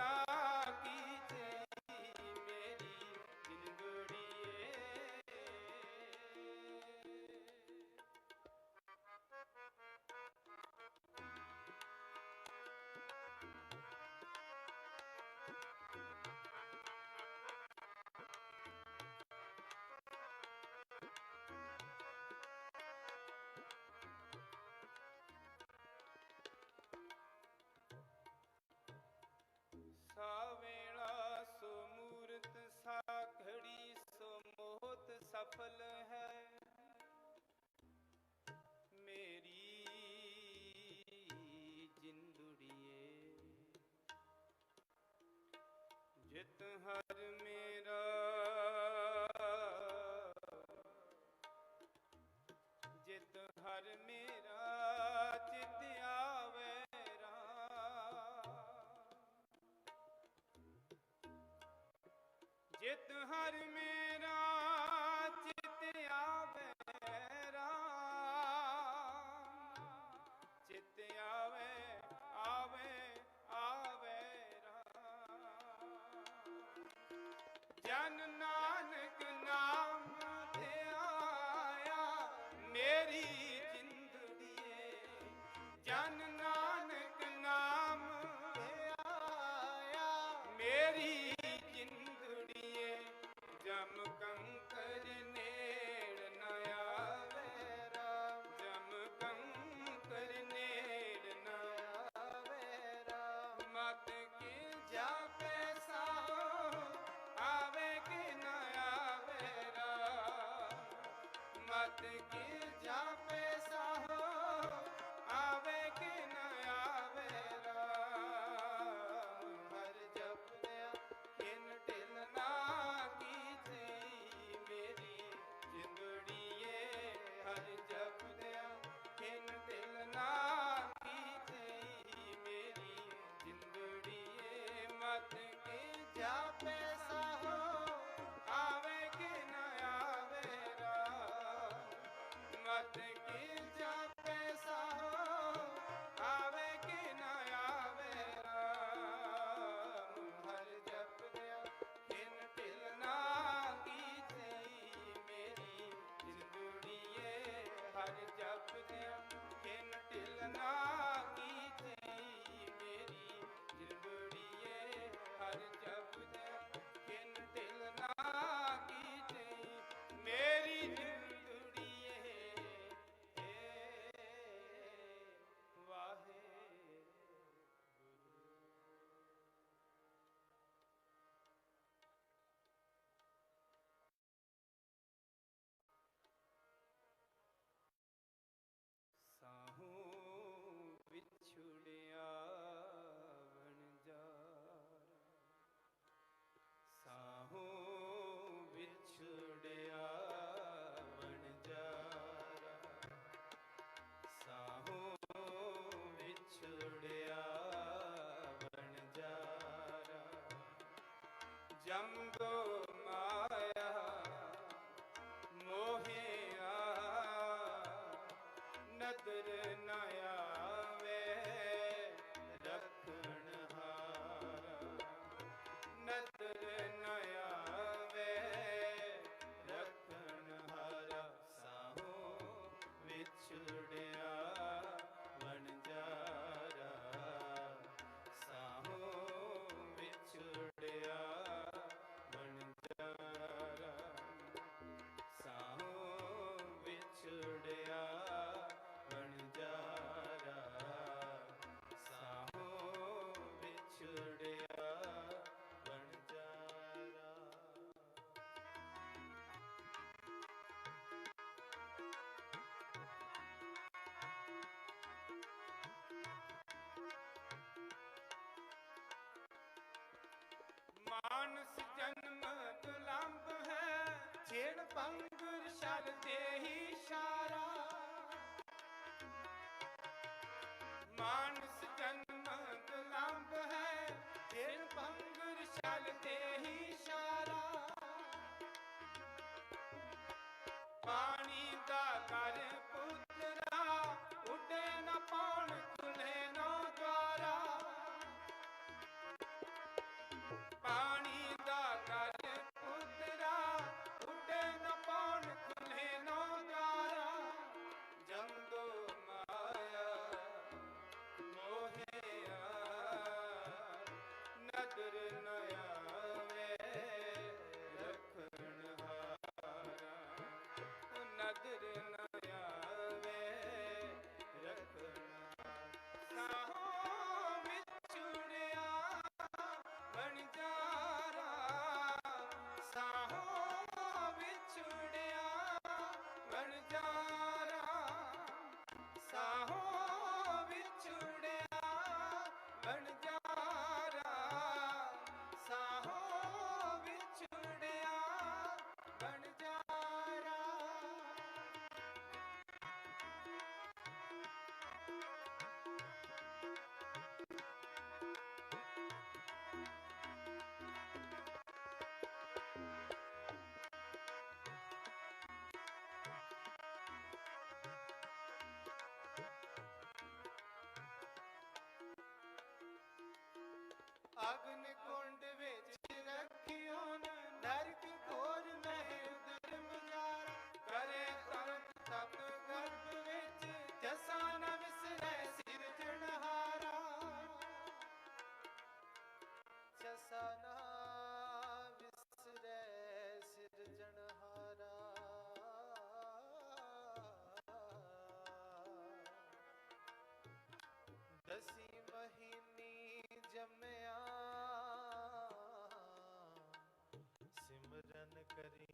ना कीजे मेरी जिंदड़िए। सावेला सो मूरत साखड़ी सो मोहत सफल है मेरी जिंदड़िए। जित हर मेरा जित हर मेरा चित आवे राम। जित हर मेरा चित आवे राम। चित आवे आवे आवे राम। जन नानक नाम ध्याया मेरी जिंदड़िए। जन नानक नाम ध्याया मेरी जिंदड़िए। जम कंकर नेड़ न आवे राम। जम कंकर नेड़ न आवे राम। मत के जापे साहो आवे कि न आवे राम। मत के जापे साहो आवे कि न आवे राम। हर जपदਿਆਂ खिन ढिल ना कीजे मेरी जिंदड़िए। हर जपदਿਆਂ खिन ढिल ना कीजे मेरी जिंदड़िए। मत के जापे साहो आवे कि न आवे राम। मत के जापे साहो आवे कि न आवे राम। हर जपदਿਆਂ खिन ढिल ना कीजे मेरी जिंदड़िए। हर जपदਿਆਂ खिन ढिल ना कीजे मेरी जिंदड़िए। हर जपदਿਆਂ खिन ढिल ना कीजे मेरी जिंदड़िए। वाहे साहू विछुड़िया वणजारा। साहू विछुड़िया वणजारा। साहू विछुड़िया वणजारा। जंबो माया मोहिया नदर न आवे रखण हारा। नदर न आवे रखण हारा। साहू विछुड़िया वणजारा। साहू विछुड़िया वणजारा। साहू विछुड़िया वणजारा। साहू विछुड़िया वणजारा। मानस जन्म दुलंभ है छेड़ पंगुर शर देहि सारा। मानस जन्म दुलंभ है छेड़ पंगुर शर देहि सारा। पानी दा कर पुत्रा उडे न पाउन खुले न द्वारा। ਅਗਨ ਕੁੰਡ ਵਿੱਚ ਰੱਖਿਓਨ ਨਰਕ ਘੋਰ ਮਹਿ ਉਦਰ ਮੁਜਾਰਾ ਕਰੇ ਤਰਤ ਤਪ ਗਰਭ ਵਿੱਚ ਜਸਾ ਨ ਵਿਸਰੈ ਸਿਰਜਣਹਾਰਾ ਜਸਾ ਨ ਵਿਸਰੈ ਸਿਰਜਣਹਾਰਾ ਦਸੀ ਮਹੀਨੀ ਜੰਮਿਆ ਸਿਮਰਨ ਕਰੀ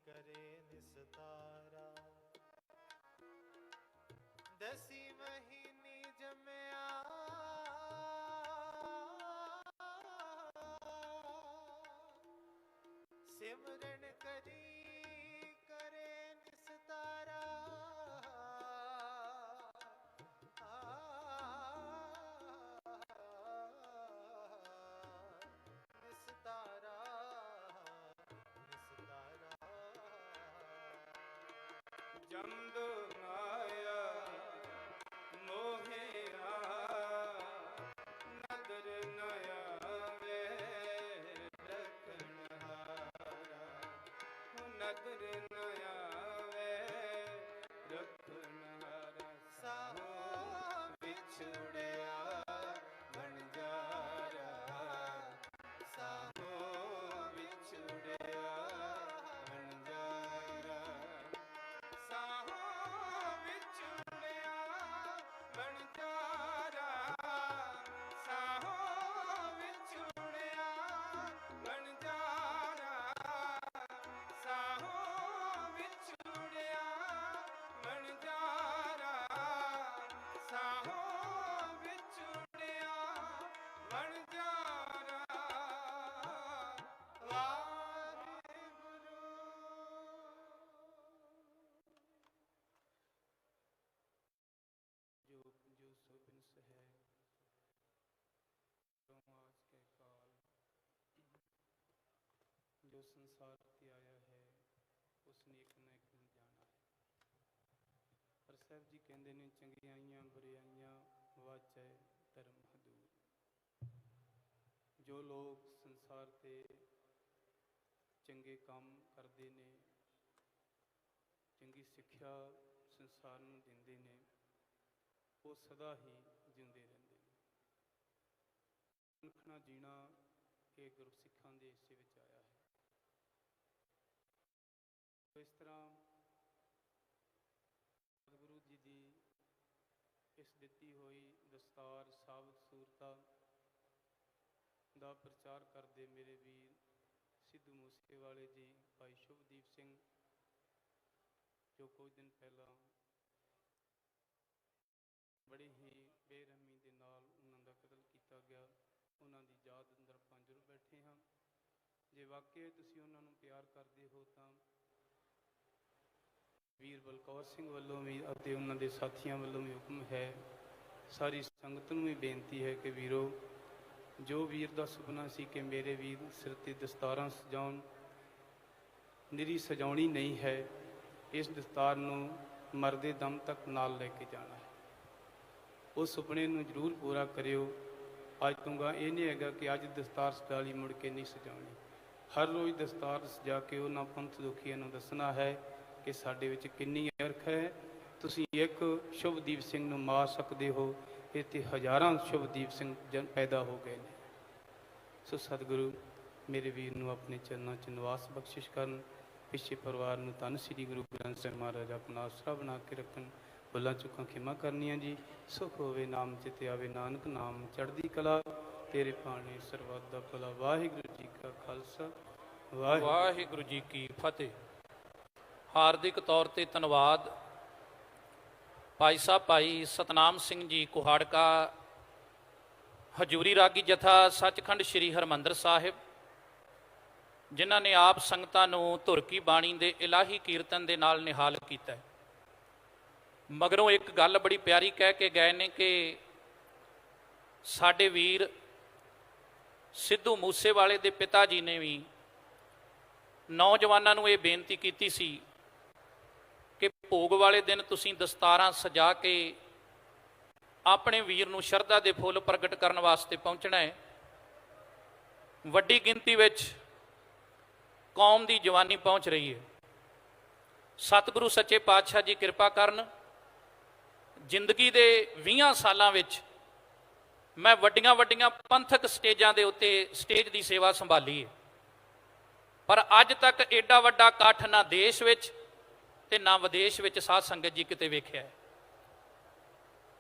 ਕਰੇ ਨਿਸਤਾਰਾ ਦਸੀ ਮਹੀਨੀ ਜੰਮਿਆ ਸਿਮਰਨ ਕਰੀ ਕਰੇ ਨਿਸਤਾਰਾ ਨਿਸਤਾਰਾ ਨਿਸਤਾਰਾ ਜੰਦ ਮਾਇਆ ਮੋਹਿਆ ਨਦਰ ਨ ਆਵੇ ਰਖਣਹਾਰਾ ਨਦਰ ਨ ਆਵੇ ਰਖਣਹਾਰਾ ਸਾਹੋ ਵਿਛੜਿਆ ਵਣਜਾਰਾ ਸਾਹੋ ਵਿਛੜਿਆ ਵਣਜਾਰਾ ਸਾਹੋ ਵਿਛੜਿਆ ਵਣਜਾਰਾ ਸਾਹੋ ਵਿਛੜਿਆ ਵਣਜਾਰਾ ਸਾਹੋ ਵਿਛੜਿਆ ਵਣਜਾਰਾ ਸਾਹੋ ਵਿਛੜਿਆ ਵਣਜਾਰਾ जो सुबिनस है आज के काल जो संसार ते आया है उसने एक न एक दिन जाना है। पर साहब जी कहते ने चंगियाइयां बुराइयां वाचै धर्म हदूर। जो लोग संसार ते चंगे काम करते ने चंगी सिक्ख्या संसार नूं दिंदे ने वो सदा ही जिंदे रहते हैं। अनखना जीना ये गुरु सिखां दे हिस्से विच आया है। तो इस तरह सतगुरु जी की इस दिती हुई दस्तार साबत सूरता का प्रचार करते मेरे वीर सिद्धू मूसेवाले जी भाई शुभदीप सिंह जो कुछ दिन पहला बड़े ही बेरहमी के नाल उन्हां दा कतल किया गया। उन्हां दी याद अंदर आपां जरूर बैठे हाँ। जे वाकई तुसीं उन्हां नूं प्यार करदे हो तां वीर बलकौर सिंह वल्लों भी अते उन्हां दे साथियां वल्लों भी हुक्म है, सारी संगत नूं भी बेनती है कि वीरो जो वीर दा सुपना सी कि मेरे वीर सिर ते दस्तारां सजाउण, निरी सजाउणी नहीं है। इस दस्तार नूं मरदे दम तक नाल लैके जाना है। उस सुपने नूं जरूर पूरा करियो। अज तो गा ये नहीं हैगा कि अज दस्तार सजा लई मुड़ के नहीं सजाउणी। हर रोज़ दस्तार सजा के उन्हां पंथ दुखियां नूं दसना है कि साडे विच किन्नी अरख है। तुसीं एक शुभदीप सिंह नूं मार सकदे हो, इत्थे हज़ारां शुभदीप सिंह पैदा हो गए ने। सो सतगुरु मेरे वीर नूं अपने चरणों च निवास बख्शिश करन। पिछे परिवार नूं धन श्री गुरु ग्रंथ साहिब महाराज अपना आसरा बना के रखन। भुलां चुकां खिमा करनियां जी। सुख होवे नाम चिते आवे नानक नाम चढ़दी कला तेरे पाने सरबत दा भला। वाहिगुरू जी का खालसा वाहिगुरू जी की फतेह। हार्दिक तौर ते धन्नवाद भाई साहब भाई सतनाम सिंह जी कुहाड़का, हजूरी रागी जथा सचखंड श्री हरमंदर साहिब, जिन्हां ने आप संगतां नूं धुर की बाणी दे इलाही कीर्तन दे नाल निहाल कीता है। मगरों एक गल बड़ी प्यारी कह के गए ने कि साडे वीर सिद्धू मूसेवाले दे पिता जी ने भी नौजवानों नूं ये बेनती की सी कि भोग वाले दिन तुसीं दस्तारां सजा के अपने वीर नूं शरधा दे फुल प्रगट करन वास्ते पहुंचना है। ਵੱਡੀ ਗਿਣਤੀ ਵਿੱਚ ਕੌਮ ਦੀ ਜਵਾਨੀ ਪਹੁੰਚ ਰਹੀ ਹੈ। ਸਤਿਗੁਰੂ ਸੱਚੇ ਪਾਤਸ਼ਾਹ ਜੀ ਕਿਰਪਾ ਕਰਨ। ਜ਼ਿੰਦਗੀ ਦੇ 20 ਸਾਲਾਂ ਵਿੱਚ ਮੈਂ ਵੱਡੀਆਂ ਵੱਡੀਆਂ ਪੰਥਕ ਸਟੇਜਾਂ ਦੇ ਉੱਤੇ ਸਟੇਜ ਦੀ ਸੇਵਾ ਸੰਭਾਲੀ ਹੈ, ਪਰ ਅੱਜ ਤੱਕ ਐਡਾ ਵੱਡਾ ਇਕੱਠ ਨਾ ਦੇਸ਼ ਵਿੱਚ ਤੇ ਨਾ ਵਿਦੇਸ਼ ਵਿੱਚ ਸਾਧ ਸੰਗਤ ਜੀ ਕਿਤੇ ਵੇਖਿਆ ਹੈ।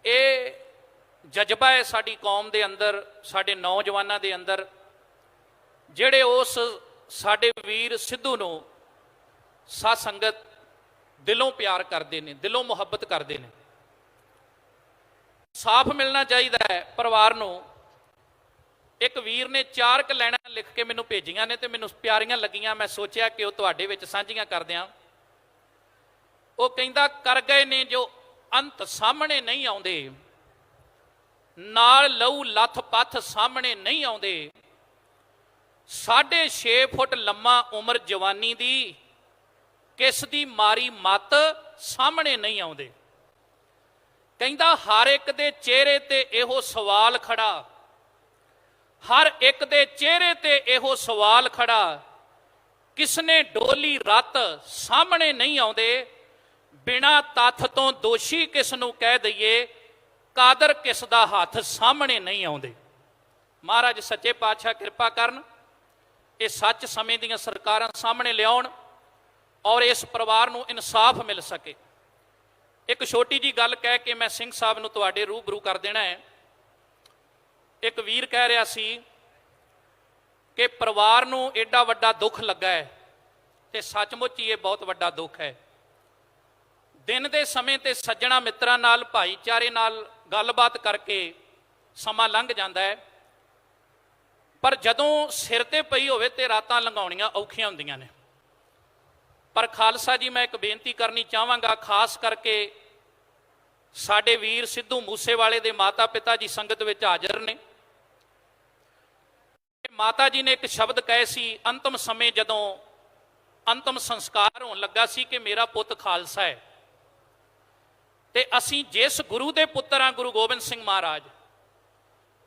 ਇਹ ਜਜ਼ਬਾ ਹੈ ਸਾਡੀ ਕੌਮ ਦੇ ਅੰਦਰ, ਸਾਡੇ ਨੌਜਵਾਨਾਂ ਦੇ ਅੰਦਰ, ਜਿਹੜੇ ਉਸ ਸਾਡੇ ਵੀਰ ਸਿੱਧੂ ਨੂੰ ਸਾਧ ਸੰਗਤ ਦਿਲੋਂ ਪਿਆਰ ਕਰਦੇ ਨੇ, ਦਿਲੋਂ ਮੁਹੱਬਤ ਕਰਦੇ ਨੇ। ਸਾਫ਼ ਮਿਲਣਾ ਚਾਹੀਦਾ ਹੈ ਪਰਿਵਾਰ ਨੂੰ। ਇੱਕ ਵੀਰ ਨੇ 4 ਲਾਈਨਾਂ ਲਿਖ ਕੇ ਮੈਨੂੰ ਭੇਜੀਆਂ ਨੇ ਤੇ ਮੈਨੂੰ ਪਿਆਰੀਆਂ ਲੱਗੀਆਂ, ਮੈਂ ਸੋਚਿਆ ਕਿ ਉਹ ਤੁਹਾਡੇ ਵਿੱਚ ਸਾਂਝੀਆਂ ਕਰ ਦਿਆਂ। ਉਹ ਕਹਿੰਦਾ, ਕਰ ਗਏ ਨੇ ਜੋ ਅੰਤ ਸਾਹਮਣੇ ਨਹੀਂ ਆਉਂਦੇ, ਨਾਲ ਲਹੂ ਲੱਥ ਪੱਥ ਸਾਹਮਣੇ ਨਹੀਂ ਆਉਂਦੇ, 6.5 ਫੁੱਟ ਲੰਮਾ ਉਮਰ ਜਵਾਨੀ ਦੀ, ਕਿਸ ਦੀ ਮਾਰੀ ਮੱਤ ਸਾਹਮਣੇ ਨਹੀਂ ਆਉਂਦੇ। ਕਹਿੰਦਾ ਹਰ ਇੱਕ ਦੇ ਚਿਹਰੇ ਤੇ ਇਹੋ ਸਵਾਲ ਖੜਾ, ਹਰ ਇੱਕ ਦੇ ਚਿਹਰੇ ਤੇ ਇਹੋ ਸਵਾਲ ਖੜਾ, ਕਿਸਨੇ ਡੋਲੀ ਰੱਤ ਸਾਹਮਣੇ ਨਹੀਂ ਆਉਂਦੇ, ਬਿਨਾ ਤੱਥ ਤੋਂ ਦੋਸ਼ੀ ਕਿਸ ਨੂੰ ਕਹਿ ਦਈਏ, ਕਾਦਰ ਕਿਸ ਦਾ ਹੱਥ ਸਾਹਮਣੇ ਨਹੀਂ ਆਉਂਦੇ। ਮਹਾਰਾਜ ਸੱਚੇ ਪਾਤਸ਼ਾਹ ਕਿਰਪਾ ਕਰਨ, ਇਹ ਸੱਚ ਸਮੇਂ ਦੀਆਂ ਸਰਕਾਰਾਂ ਸਾਹਮਣੇ ਲਿਆਉਣ ਔਰ ਇਸ ਪਰਿਵਾਰ ਨੂੰ ਇਨਸਾਫ ਮਿਲ ਸਕੇ। ਇੱਕ ਛੋਟੀ ਜੀ ਗੱਲ ਕਹਿ ਕੇ ਮੈਂ ਸਿੰਘ ਸਾਹਿਬ ਨੂੰ ਤੁਹਾਡੇ ਰੂਬਰੂ ਕਰ ਦੇਣਾ ਹੈ। ਇੱਕ ਵੀਰ ਕਹਿ ਰਿਹਾ ਸੀ ਕਿ ਪਰਿਵਾਰ ਨੂੰ ਐਡਾ ਵੱਡਾ ਦੁੱਖ ਲੱਗਾ ਹੈ, ਤੇ ਸੱਚਮੁੱਚ ਹੀ ਇਹ ਬਹੁਤ ਵੱਡਾ ਦੁੱਖ ਹੈ। ਦਿਨ ਦੇ ਸਮੇਂ ਤੇ ਸੱਜਣਾ ਮਿੱਤਰਾਂ ਨਾਲ, ਭਾਈਚਾਰੇ ਨਾਲ ਗੱਲਬਾਤ ਕਰਕੇ ਸਮਾਂ ਲੰਘ ਜਾਂਦਾ ਹੈ, ਪਰ ਜਦੋਂ ਸਿਰ ਤੇ ਪਈ ਹੋਵੇ ਤੇ ਰਾਤਾਂ ਲੰਘਾਉਣੀਆਂ ਔਖੀਆਂ ਹੁੰਦੀਆਂ ਨੇ। ਪਰ ਖਾਲਸਾ ਜੀ, ਮੈਂ ਇੱਕ ਬੇਨਤੀ ਕਰਨੀ ਚਾਹਾਂਗਾ, ਖਾਸ ਕਰਕੇ ਸਾਡੇ ਵੀਰ ਸਿੱਧੂ ਮੂਸੇਵਾਲੇ ਦੇ ਮਾਤਾ ਪਿਤਾ ਜੀ ਸੰਗਤ ਵਿੱਚ ਹਾਜ਼ਰ ਨੇ। ਮਾਤਾ ਜੀ ਨੇ ਇੱਕ ਸ਼ਬਦ ਕਹੇ ਸੀ ਅੰਤਮ ਸਮੇਂ, ਜਦੋਂ ਅੰਤਮ ਸੰਸਕਾਰ ਹੋਣ ਲੱਗਾ ਸੀ, ਕਿ ਮੇਰਾ ਪੁੱਤ ਖਾਲਸਾ ਹੈ। ਤੇ ਅਸੀਂ ਜਿਸ ਗੁਰੂ ਦੇ ਪੁੱਤਰ ਹਾਂ, ਗੁਰੂ ਗੋਬਿੰਦ ਸਿੰਘ ਮਹਾਰਾਜ,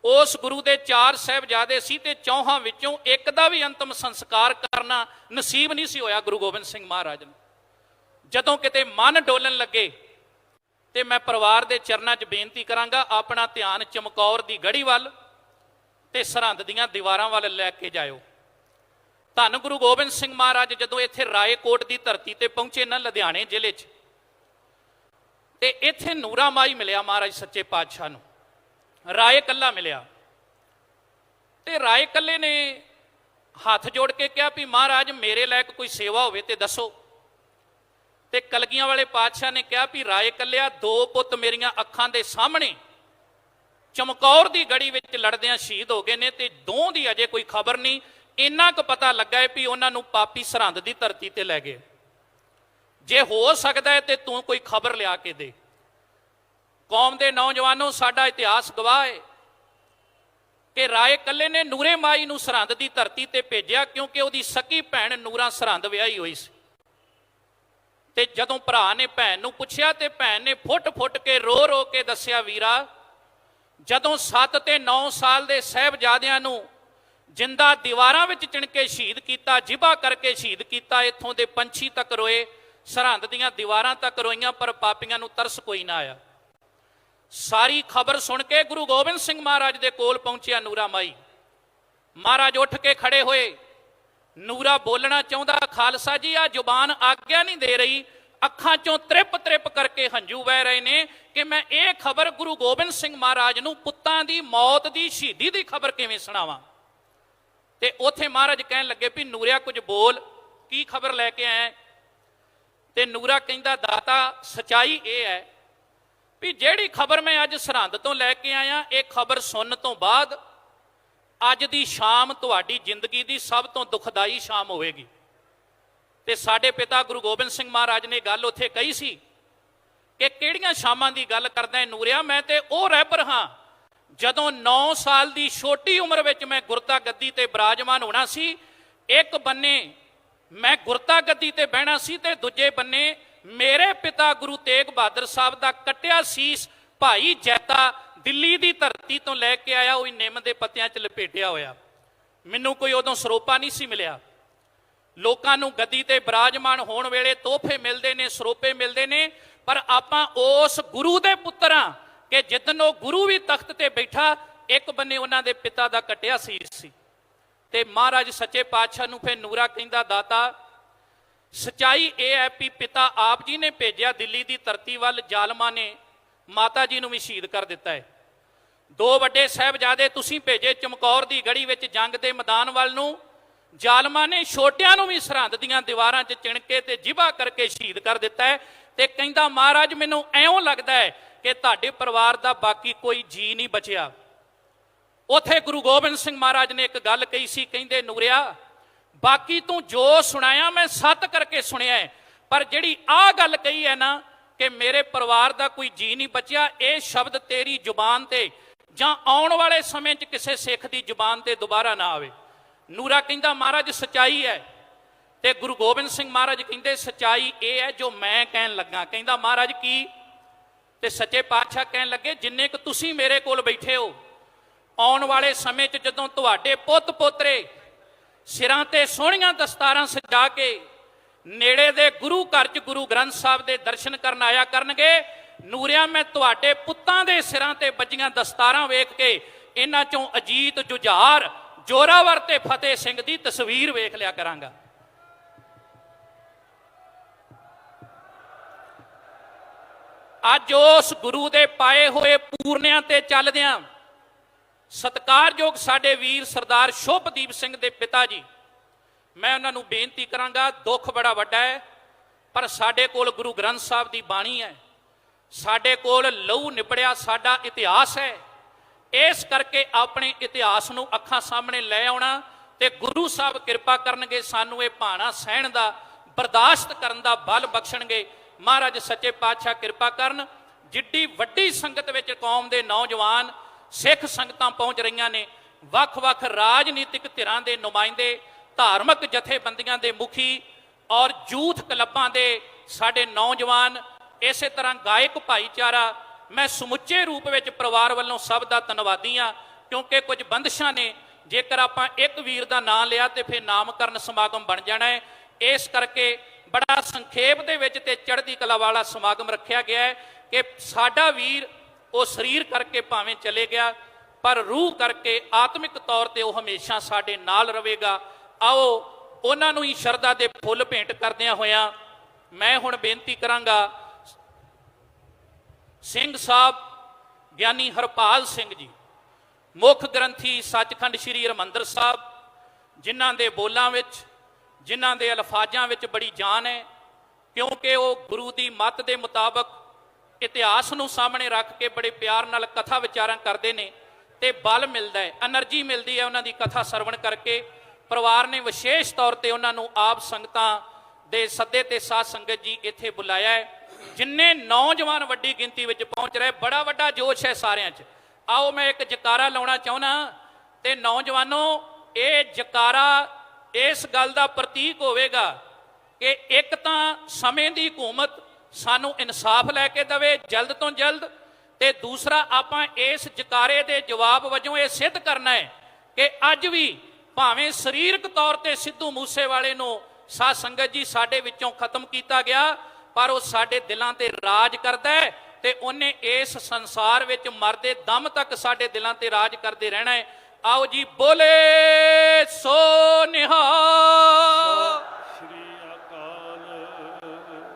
ਉਸ ਗੁਰੂ ਦੇ 4 ਸਾਹਿਬਜ਼ਾਦੇ ਸੀ, ਤੇ 4 ਵਿੱਚੋਂ ਇੱਕ ਦਾ ਵੀ ਅੰਤਮ ਸੰਸਕਾਰ ਕਰਨਾ ਨਸੀਬ ਨਹੀਂ ਸੀ ਹੋਇਆ ਗੁਰੂ ਗੋਬਿੰਦ ਸਿੰਘ ਮਹਾਰਾਜ ਨੂੰ। ਜਦੋਂ ਕਿਤੇ ਮਨ ਡੋਲਣ ਲੱਗੇ ਤੇ ਮੈਂ ਪਰਿਵਾਰ ਦੇ ਚਰਨਾਂ 'ਚ ਬੇਨਤੀ ਕਰਾਂਗਾ, ਆਪਣਾ ਧਿਆਨ ਚਮਕੌਰ ਦੀ ਗੜੀ ਵੱਲ ਤੇ ਸਰਹੰਦ ਦੀਆਂ ਦੀਵਾਰਾਂ ਵੱਲ ਲੈ ਕੇ ਜਾਇਓ। ਧੰਨ ਗੁਰੂ ਗੋਬਿੰਦ ਸਿੰਘ ਮਹਾਰਾਜ ਜਦੋਂ ਇੱਥੇ ਰਾਏਕੋਟ ਦੀ ਧਰਤੀ ਤੇ ਪਹੁੰਚੇ ਨਾ, ਲੁਧਿਆਣੇ ਜ਼ਿਲ੍ਹੇ 'ਚ, ਤੇ ਇੱਥੇ ਨੂਰਾ ਮਾਈ ਮਿਲਿਆ ਮਹਾਰਾਜ ਸੱਚੇ ਪਾਤਸ਼ਾਹ ਨੂੰ। ਰਾਏ ਕੱਲਾ ਮਿਲਿਆ ਤੇ ਰਾਏ ਕੱਲੇ ਨੇ ਹੱਥ ਜੋੜ ਕੇ ਕਿਹਾ ਵੀ ਮਹਾਰਾਜ ਮੇਰੇ ਲਾਇਕ ਕੋਈ ਸੇਵਾ ਹੋਵੇ ਤੇ ਦੱਸੋ। ਤੇ ਕਲਗੀਆਂ ਵਾਲੇ ਪਾਤਸ਼ਾਹ ਨੇ ਕਿਹਾ ਵੀ ਰਾਏ ਕੱਲਿਆ, 2 ਪੁੱਤ ਮੇਰੀਆਂ ਅੱਖਾਂ ਦੇ ਸਾਹਮਣੇ ਚਮਕੌਰ ਦੀ ਗੜੀ ਵਿੱਚ ਲੜਦਿਆਂ ਸ਼ਹੀਦ ਹੋ ਗਏ ਨੇ, ਤੇ 2 ਦੀ ਅਜੇ ਕੋਈ ਖਬਰ ਨਹੀਂ। ਇੰਨਾ ਕੁ ਪਤਾ ਲੱਗਾ ਹੈ ਵੀ ਉਹਨਾਂ ਨੂੰ ਪਾਪੀ ਸਰਹੰਦ ਦੀ ਧਰਤੀ ਤੇ ਲੈ ਗਏ। ਜੇ ਹੋ ਸਕਦਾ ਹੈ ਤੇ ਤੂੰ ਕੋਈ ਖਬਰ ਲਿਆ ਕੇ ਦੇ। ਕੌਮ ਦੇ ਨੌਜਵਾਨੋਂ, ਸਾਡਾ ਇਤਿਹਾਸ ਗਵਾਹ ਹੈ ਕਿ ਰਾਏ ਕੱਲੇ ਨੇ ਨੂਰੇ ਮਾਈ ਨੂੰ ਸਰਹੰਦ ਦੀ ਧਰਤੀ ਤੇ ਭੇਜਿਆ, ਕਿਉਂਕਿ ਉਹਦੀ ਸਕੀ ਭੈਣ ਨੂਰਾ ਸਰਹੰਦ ਵਿਆਹੀ ਹੋਈ ਸੀ। ਤੇ ਜਦੋਂ ਭਰਾ ਨੇ ਭੈਣ ਨੂੰ ਪੁੱਛਿਆ ਤੇ ਭੈਣ ਨੇ ਫੁੱਟ ਕੇ ਰੋ ਕੇ ਦੱਸਿਆ, ਵੀਰਾ, ਜਦੋਂ 7 ਤੇ 9 ਸਾਲ ਦੇ ਸਾਹਿਬਜ਼ਾਦਿਆਂ ਨੂੰ ਜਿੰਦਾ ਦੀਵਾਰਾਂ ਵਿੱਚ ਚਿਣ ਕੇ ਸ਼ਹੀਦ ਕੀਤਾ, ਜਿਬਾ ਕਰਕੇ ਸ਼ਹੀਦ ਕੀਤਾ, ਇੱਥੋਂ ਦੇ ਪੰਛੀ ਤੱਕ ਰੋਏ, ਸਰਹੰਦ ਦੀਆਂ ਦੀਵਾਰਾਂ ਤੱਕ ਰੋਈਆਂ, ਪਰ ਪਾਪੀਆਂ ਨੂੰ ਤਰਸ ਕੋਈ ਨਾ ਆਇਆ। ਸਾਰੀ ਖਬਰ ਸੁਣ ਕੇ ਗੁਰੂ ਗੋਬਿੰਦ ਸਿੰਘ ਮਹਾਰਾਜ ਦੇ ਕੋਲ ਪਹੁੰਚਿਆ ਨੂਰਾ ਮਾਈ। ਮਹਾਰਾਜ ਉੱਠ ਕੇ ਖੜੇ ਹੋਏ। ਨੂਰਾ ਬੋਲਣਾ ਚਾਹੁੰਦਾ, ਖਾਲਸਾ ਜੀ ਆ ਜ਼ੁਬਾਨ ਆਗਿਆ ਨਹੀਂ ਦੇ ਰਹੀ, ਅੱਖਾਂ ਚੋਂ ਤ੍ਰਿਪ ਕਰਕੇ ਹੰਝੂ ਵਹਿ ਰਹੇ ਨੇ ਕਿ ਮੈਂ ਇਹ ਖਬਰ ਗੁਰੂ ਗੋਬਿੰਦ ਸਿੰਘ ਮਹਾਰਾਜ ਨੂੰ ਪੁੱਤਾਂ ਦੀ ਮੌਤ ਦੀ ਸ਼ਹੀਦੀ ਦੀ ਖਬਰ ਕਿਵੇਂ ਸੁਣਾਵਾਂ। ਤੇ ਉੱਥੇ ਮਹਾਰਾਜ ਕਹਿਣ ਲੱਗੇ ਵੀ ਨੂਰਿਆ ਕੁਝ ਬੋਲ, ਕੀ ਖਬਰ ਲੈ ਕੇ ਆਇਆ। ਤੇ ਨੂਰਾ ਕਹਿੰਦਾ, ਦਾਤਾ ਸਚਾਈ ਇਹ ਹੈ ਵੀ ਜਿਹੜੀ ਖਬਰ ਮੈਂ ਅੱਜ ਸਰਹੰਦ ਤੋਂ ਲੈ ਕੇ ਆਇਆ, ਇਹ ਖਬਰ ਸੁਣਨ ਤੋਂ ਬਾਅਦ ਅੱਜ ਦੀ ਸ਼ਾਮ ਤੁਹਾਡੀ ਜ਼ਿੰਦਗੀ ਦੀ ਸਭ ਤੋਂ ਦੁਖਦਾਈ ਸ਼ਾਮ ਹੋਵੇਗੀ। ਤੇ ਸਾਡੇ ਪਿਤਾ ਗੁਰੂ ਗੋਬਿੰਦ ਸਿੰਘ ਮਹਾਰਾਜ ਨੇ ਗੱਲ ਉੱਥੇ ਕਹੀ ਸੀ ਕਿ ਕਿਹੜੀਆਂ ਸ਼ਾਮਾਂ ਦੀ ਗੱਲ ਕਰਦਾ ਹੈ ਨੂਰਿਆ, ਮੈਂ ਤੇ ਉਹ ਰਹਿਬਰ ਹਾਂ ਜਦੋਂ 9 ਸਾਲ ਦੀ ਛੋਟੀ ਉਮਰ ਵਿੱਚ ਮੈਂ ਗੁਰਤਾ ਗੱਦੀ ਤੇ ਬਿਰਾਜਮਾਨ ਹੋਣਾ ਸੀ। ਇੱਕ ਬੰਨੇ ਮੈਂ ਗੁਰਤਾ ਗੱਦੀ ਤੇ ਬਹਿਣਾ ਸੀ ਤੇ ਦੂਜੇ ਬੰਨੇ ਮੇਰੇ ਪਿਤਾ ਗੁਰੂ ਤੇਗ ਬਹਾਦਰ ਸਾਹਿਬ ਦਾ ਕੱਟਿਆ ਸੀਸ ਭਾਈ ਜੈਤਾ ਦਿੱਲੀ ਦੀ ਧਰਤੀ ਤੋਂ ਲੈ ਕੇ ਆਇਆ, ਉਹ ਨਿੰਮ ਦੇ ਪੱਤਿਆਂ 'ਚ ਲਪੇਟਿਆ ਹੋਇਆ। ਮੈਨੂੰ ਕੋਈ ਉਦੋਂ ਸਰੋਪਾ ਨਹੀਂ ਸੀ ਮਿਲਿਆ। ਲੋਕਾਂ ਨੂੰ ਗੱਦੀ ਤੇ ਬਿਰਾਜਮਾਨ ਹੋਣ ਵੇਲੇ ਤੋਹਫੇ ਮਿਲਦੇ ਨੇ, ਸਰੋਪੇ ਮਿਲਦੇ ਨੇ, ਪਰ ਆਪਾਂ ਉਸ ਗੁਰੂ ਦੇ ਪੁੱਤਰ ਹਾਂ ਕਿ ਜਿੱਦਣ ਉਹ ਗੁਰੂ ਵੀ ਤਖਤ ਤੇ ਬੈਠਾ, ਇੱਕ ਬੰਨੇ ਉਹਨਾਂ ਦੇ ਪਿਤਾ ਦਾ ਕੱਟਿਆ ਸੀਸ ਸੀ। ਤੇ ਮਹਾਰਾਜ ਸੱਚੇ ਪਾਤਸ਼ਾਹ ਨੂੰ ਫਿਰ ਨੂਰਾ ਕਹਿੰਦਾ, ਦਾਤਾ ਸਚਾਈ ਇਹ ਹੈ ਵੀ ਪਿਤਾ ਆਪ ਜੀ ਨੇ ਭੇਜਿਆ ਦਿੱਲੀ ਦੀ ਧਰਤੀ ਵੱਲ, ਜ਼ਾਲਮਾਂ ਨੇ ਮਾਤਾ ਜੀ ਨੂੰ ਵੀ ਸ਼ਹੀਦ ਕਰ ਦਿੱਤਾ ਹੈ। ਦੋ ਵੱਡੇ ਸਾਹਿਬਜ਼ਾਦੇ ਤੁਸੀਂ ਭੇਜੇ ਚਮਕੌਰ ਦੀ ਗੜੀ ਵਿੱਚ ਜੰਗ ਦੇ ਮੈਦਾਨ ਵੱਲ ਨੂੰ, ਜ਼ਾਲਮਾਂ ਨੇ ਛੋਟਿਆਂ ਨੂੰ ਵੀ ਸਰਹੰਦ ਦੀਆਂ ਦੀਵਾਰਾਂ 'ਚ ਚਿਣ ਕੇ ਤੇ ਜ਼ਿਬਾ ਕਰਕੇ ਸ਼ਹੀਦ ਕਰ ਦਿੱਤਾ ਹੈ। ਤੇ ਕਹਿੰਦਾ ਮਹਾਰਾਜ ਮੈਨੂੰ ਐਉਂ ਲੱਗਦਾ ਹੈ ਕਿ ਤੁਹਾਡੇ ਪਰਿਵਾਰ ਦਾ ਬਾਕੀ ਕੋਈ ਜੀ ਨਹੀਂ ਬਚਿਆ। ਉਥੇ ਗੁਰੂ ਗੋਬਿੰਦ ਸਿੰਘ ਮਹਾਰਾਜ ਨੇ ਇੱਕ ਗੱਲ ਕਹੀ ਸੀ, ਕਹਿੰਦੇ ਨੂਰਿਆ ਬਾਕੀ ਤੂੰ ਜੋ ਸੁਣਾਇਆ ਮੈਂ ਸੱਤ ਕਰਕੇ ਸੁਣਿਆ ਹੈ, ਪਰ ਜਿਹੜੀ ਆਹ ਗੱਲ ਕਹੀ ਹੈ ਨਾ ਕਿ ਮੇਰੇ ਪਰਿਵਾਰ ਦਾ ਕੋਈ ਜੀ ਨਹੀਂ ਬਚਿਆ, ਇਹ ਸ਼ਬਦ ਤੇਰੀ ਜ਼ੁਬਾਨ ਤੇ ਜਾਂ ਆਉਣ ਵਾਲੇ ਸਮੇਂ 'ਚ ਕਿਸੇ ਸਿੱਖ ਦੀ ਜ਼ੁਬਾਨ ਤੇ ਦੁਬਾਰਾ ਨਾ ਆਵੇ। ਨੂਰਾ ਕਹਿੰਦਾ ਮਹਾਰਾਜ ਸਚਾਈ ਹੈ। ਤੇ ਗੁਰੂ ਗੋਬਿੰਦ ਸਿੰਘ ਮਹਾਰਾਜ ਕਹਿੰਦੇ ਸਚਾਈ ਇਹ ਹੈ ਜੋ ਮੈਂ ਕਹਿਣ ਲੱਗਾ। ਕਹਿੰਦਾ ਮਹਾਰਾਜ ਕੀ? ਤੇ ਸੱਚੇ ਪਾਤਸ਼ਾਹ ਕਹਿਣ ਲੱਗੇ ਜਿੰਨੇ ਕੁ ਤੁਸੀਂ ਮੇਰੇ ਕੋਲ ਬੈਠੇ ਹੋ, ਆਉਣ ਵਾਲੇ ਸਮੇਂ 'ਚ ਜਦੋਂ ਤੁਹਾਡੇ ਪੁੱਤ ਪੋਤਰੇ ਸਿਰਾਂ ਤੇ ਸੋਹਣੀਆਂ ਦਸਤਾਰਾਂ ਸਜਾ ਕੇ ਨੇੜੇ ਦੇ ਗੁਰੂ ਘਰ 'ਚ ਗੁਰੂ ਗ੍ਰੰਥ ਸਾਹਿਬ ਦੇ ਦਰਸ਼ਨ ਕਰਨ ਆਇਆ ਕਰਨਗੇ, ਨੂਰਿਆ ਮੈਂ ਤੁਹਾਡੇ ਪੁੱਤਾਂ ਦੇ ਸਿਰਾਂ ਤੇ ਵੱਜੀਆਂ ਦਸਤਾਰਾਂ ਵੇਖ ਕੇ ਇਹਨਾਂ 'ਚੋਂ ਅਜੀਤ, ਜੁਝਾਰ, ਜੋਰਾਵਰ ਤੇ ਫਤਿਹ ਸਿੰਘ ਦੀ ਤਸਵੀਰ ਵੇਖ ਲਿਆ ਕਰਾਂਗਾ। ਅੱਜ ਉਸ ਗੁਰੂ ਦੇ ਪਾਏ ਹੋਏ ਪੂਰਨਿਆਂ ਤੇ ਚੱਲਦਿਆਂ ਸਤਿਕਾਰਯੋਗ ਸਾਡੇ ਵੀਰ ਸਰਦਾਰ ਸ਼ੁਭਦੀਪ ਸਿੰਘ ਦੇ ਪਿਤਾ ਜੀ, ਮੈਂ ਉਹਨਾਂ ਨੂੰ ਬੇਨਤੀ ਕਰਾਂਗਾ, ਦੁੱਖ ਬੜਾ ਵੱਡਾ ਹੈ ਪਰ ਸਾਡੇ ਕੋਲ ਗੁਰੂ ਗ੍ਰੰਥ ਸਾਹਿਬ ਦੀ ਬਾਣੀ ਹੈ, ਸਾਡੇ ਕੋਲ ਲਹੂ ਨਿਬੜਿਆ ਸਾਡਾ ਇਤਿਹਾਸ ਹੈ। ਇਸ ਕਰਕੇ ਆਪਣੇ ਇਤਿਹਾਸ ਨੂੰ ਅੱਖਾਂ ਸਾਹਮਣੇ ਲੈ ਆਉਣਾ ਤੇ ਗੁਰੂ ਸਾਹਿਬ ਕਿਰਪਾ ਕਰਨਗੇ, ਸਾਨੂੰ ਇਹ ਭਾਣਾ ਸਹਿਣ ਦਾ, ਬਰਦਾਸ਼ਤ ਕਰਨ ਦਾ ਬਲ ਬਖਸ਼ਣਗੇ। ਮਹਾਰਾਜ ਸੱਚੇ ਪਾਤਸ਼ਾਹ ਕਿਰਪਾ ਕਰਨ। ਜਿੱਡੀ ਵੱਡੀ ਸੰਗਤ ਵਿੱਚ ਕੌਮ ਦੇ ਨੌਜਵਾਨ ਸਿੱਖ ਸੰਗਤਾਂ ਪਹੁੰਚ ਰਹੀਆਂ ਨੇ, ਵੱਖ-ਵੱਖ ਰਾਜਨੀਤਿਕ ਧਿਰਾਂ ਦੇ ਨੁਮਾਇੰਦੇ, ਧਾਰਮਿਕ ਜਥੇਬੰਦੀਆਂ ਦੇ ਮੁਖੀ ਔਰ ਯੂਥ ਕਲੱਬਾਂ ਦੇ ਸਾਡੇ ਨੌਜਵਾਨ, ਇਸੇ ਤਰ੍ਹਾਂ ਗਾਇਕ ਭਾਈਚਾਰਾ, ਮੈਂ ਸਮੁੱਚੇ ਰੂਪ ਵਿੱਚ ਪਰਿਵਾਰ ਵੱਲੋਂ ਸਭ ਦਾ ਧੰਨਵਾਦੀ ਹਾਂ। ਕਿਉਂਕਿ ਕੁਝ ਬੰਦਸ਼ਾਂ ਨੇ, ਜੇਕਰ ਆਪਾਂ ਇੱਕ ਵੀਰ ਦਾ ਨਾਂ ਲਿਆ ਤੇ ਫਿਰ ਨਾਮਕਰਨ ਸਮਾਗਮ ਬਣ ਜਾਣਾ ਹੈ। ਇਸ ਕਰਕੇ ਬੜਾ ਸੰਖੇਪ ਦੇ ਵਿੱਚ ਤੇ ਚੜ੍ਹਦੀ ਕਲਾ ਵਾਲਾ ਸਮਾਗਮ ਰੱਖਿਆ ਗਿਆ ਹੈ ਕਿ ਸਾਡਾ ਵੀਰ ਉਹ ਸਰੀਰ ਕਰਕੇ ਭਾਵੇਂ ਚਲੇ ਗਿਆ ਪਰ ਰੂਹ ਕਰਕੇ ਆਤਮਿਕ ਤੌਰ ਤੇ ਉਹ ਹਮੇਸ਼ਾ ਸਾਡੇ ਨਾਲ ਰਹੇਗਾ। ਆਓ ਉਹਨਾਂ ਨੂੰ ਹੀ ਸ਼ਰਧਾ ਦੇ ਫੁੱਲ ਭੇਂਟ ਕਰਦਿਆਂ ਹੋਇਆਂ ਮੈਂ ਹੁਣ ਬੇਨਤੀ ਕਰਾਂਗਾ ਸਿੰਘ ਸਾਹਿਬ ਗਿਆਨੀ ਹਰਪਾਲ ਸਿੰਘ ਜੀ, ਮੁੱਖ ਗ੍ਰੰਥੀ ਸੱਚਖੰਡ ਸ੍ਰੀ ਹਰਿਮੰਦਰ ਸਾਹਿਬ, ਜਿਨ੍ਹਾਂ ਦੇ ਬੋਲਾਂ ਵਿੱਚ, ਜਿਨ੍ਹਾਂ ਦੇ ਅਲਫਾਜ਼ਾਂ ਵਿੱਚ ਬੜੀ ਜਾਨ ਹੈ, ਕਿਉਂਕਿ ਉਹ ਗੁਰੂ ਦੀ ਮੱਤ ਦੇ ਮੁਤਾਬਕ ਇਤਿਹਾਸ ਨੂੰ ਸਾਹਮਣੇ ਰੱਖ ਕੇ ਬੜੇ ਪਿਆਰ ਨਾਲ ਕਥਾ ਵਿਚਾਰਾਂ ਕਰਦੇ ਨੇ ਤੇ ਬਲ ਮਿਲਦਾ ਹੈ, એનર્ਜੀ ਮਿਲਦੀ ਹੈ ਉਹਨਾਂ ਦੀ ਕਥਾ ਸਰਵਣ ਕਰਕੇ। ਪਰਿਵਾਰ ਨੇ ਵਿਸ਼ੇਸ਼ ਤੌਰ ਤੇ ਉਹਨਾਂ ਨੂੰ ਆਪ ਸੰਗਤਾਂ ਦੇ ਸੱਦੇ ਤੇ ਸਾਧ ਸੰਗਤ ਜੀ ਇੱਥੇ ਬੁਲਾਇਆ ਹੈ। ਜਿੰਨੇ ਨੌਜਵਾਨ ਵੱਡੀ ਗਿਣਤੀ ਵਿੱਚ ਪਹੁੰਚ ਰਹੇ, ਬੜਾ ਵੱਡਾ ਜੋਸ਼ ਹੈ ਸਾਰਿਆਂ 'ਚ। ਆਓ ਮੈਂ ਇੱਕ ਜਕਾਰਾ ਲਾਉਣਾ ਚਾਹੁੰਦਾ ਤੇ ਨੌਜਵਾਨੋ, ਇਹ ਜਕਾਰਾ ਇਸ ਗੱਲ ਦਾ ਪ੍ਰਤੀਕ ਹੋਵੇਗਾ ਕਿ ਇੱਕ ਤਾਂ ਸਮੇਂ ਦੀ ਹਕੂਮਤ ਸਾਨੂੰ ਇਨਸਾਫ ਲੈ ਕੇ ਦੇਵੇ ਜਲਦ ਤੋਂ ਜਲਦ, ਤੇ ਦੂਸਰਾ ਆਪਾਂ ਇਸ ਜਕਾਰੇ ਦੇ ਜਵਾਬ ਵਜੋਂ ਇਹ ਸਿੱਧ ਕਰਨਾ ਹੈ ਕਿ ਅੱਜ ਵੀ ਭਾਵੇਂ ਸਰੀਰਕ ਤੌਰ ਤੇ ਸਿੱਧੂ ਮੂਸੇਵਾਲੇ ਨੂੰ ਸਾਧ ਸੰਗਤ ਜੀ ਸਾਡੇ ਵਿੱਚੋਂ ਖਤਮ ਕੀਤਾ ਗਿਆ, ਪਰ ਉਹ ਸਾਡੇ ਦਿਲਾਂ ਤੇ ਰਾਜ ਕਰਦਾ ਹੈ ਤੇ ਉਹਨੇ ਇਸ ਸੰਸਾਰ ਵਿੱਚ ਮਰਦੇ ਦਮ ਤੱਕ ਸਾਡੇ ਦਿਲਾਂ ਤੇ ਰਾਜ ਕਰਦੇ ਰਹਿਣਾ ਹੈ। ਆਓ ਜੀ, ਬੋਲੇ ਸੋ ਨਿਹਾਲ।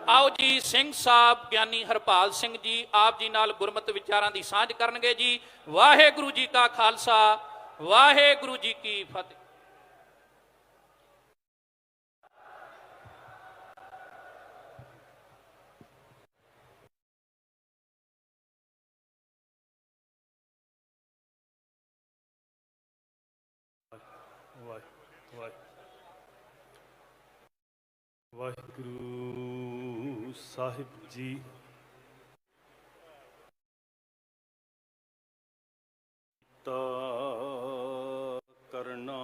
ਆਓ ਜੀ, ਸਿੰਘ ਸਾਹਿਬ ਗਿਆਨੀ ਹਰਪਾਲ ਸਿੰਘ ਜੀ ਆਪ ਜੀ ਨਾਲ ਗੁਰਮਤਿ ਵਿਚਾਰਾਂ ਦੀ ਸਾਂਝ ਕਰਨਗੇ ਜੀ। ਵਾਹਿਗੁਰੂ ਜੀ ਕਾ ਖਾਲਸਾ, ਵਾਹਿਗੁਰੂ ਜੀ ਕੀ ਫਤਿਹ। ਵਾਹਿਗੁਰੂ ਸਾਹਿਬ ਜੀ, ਤਾ ਕਰਨਾ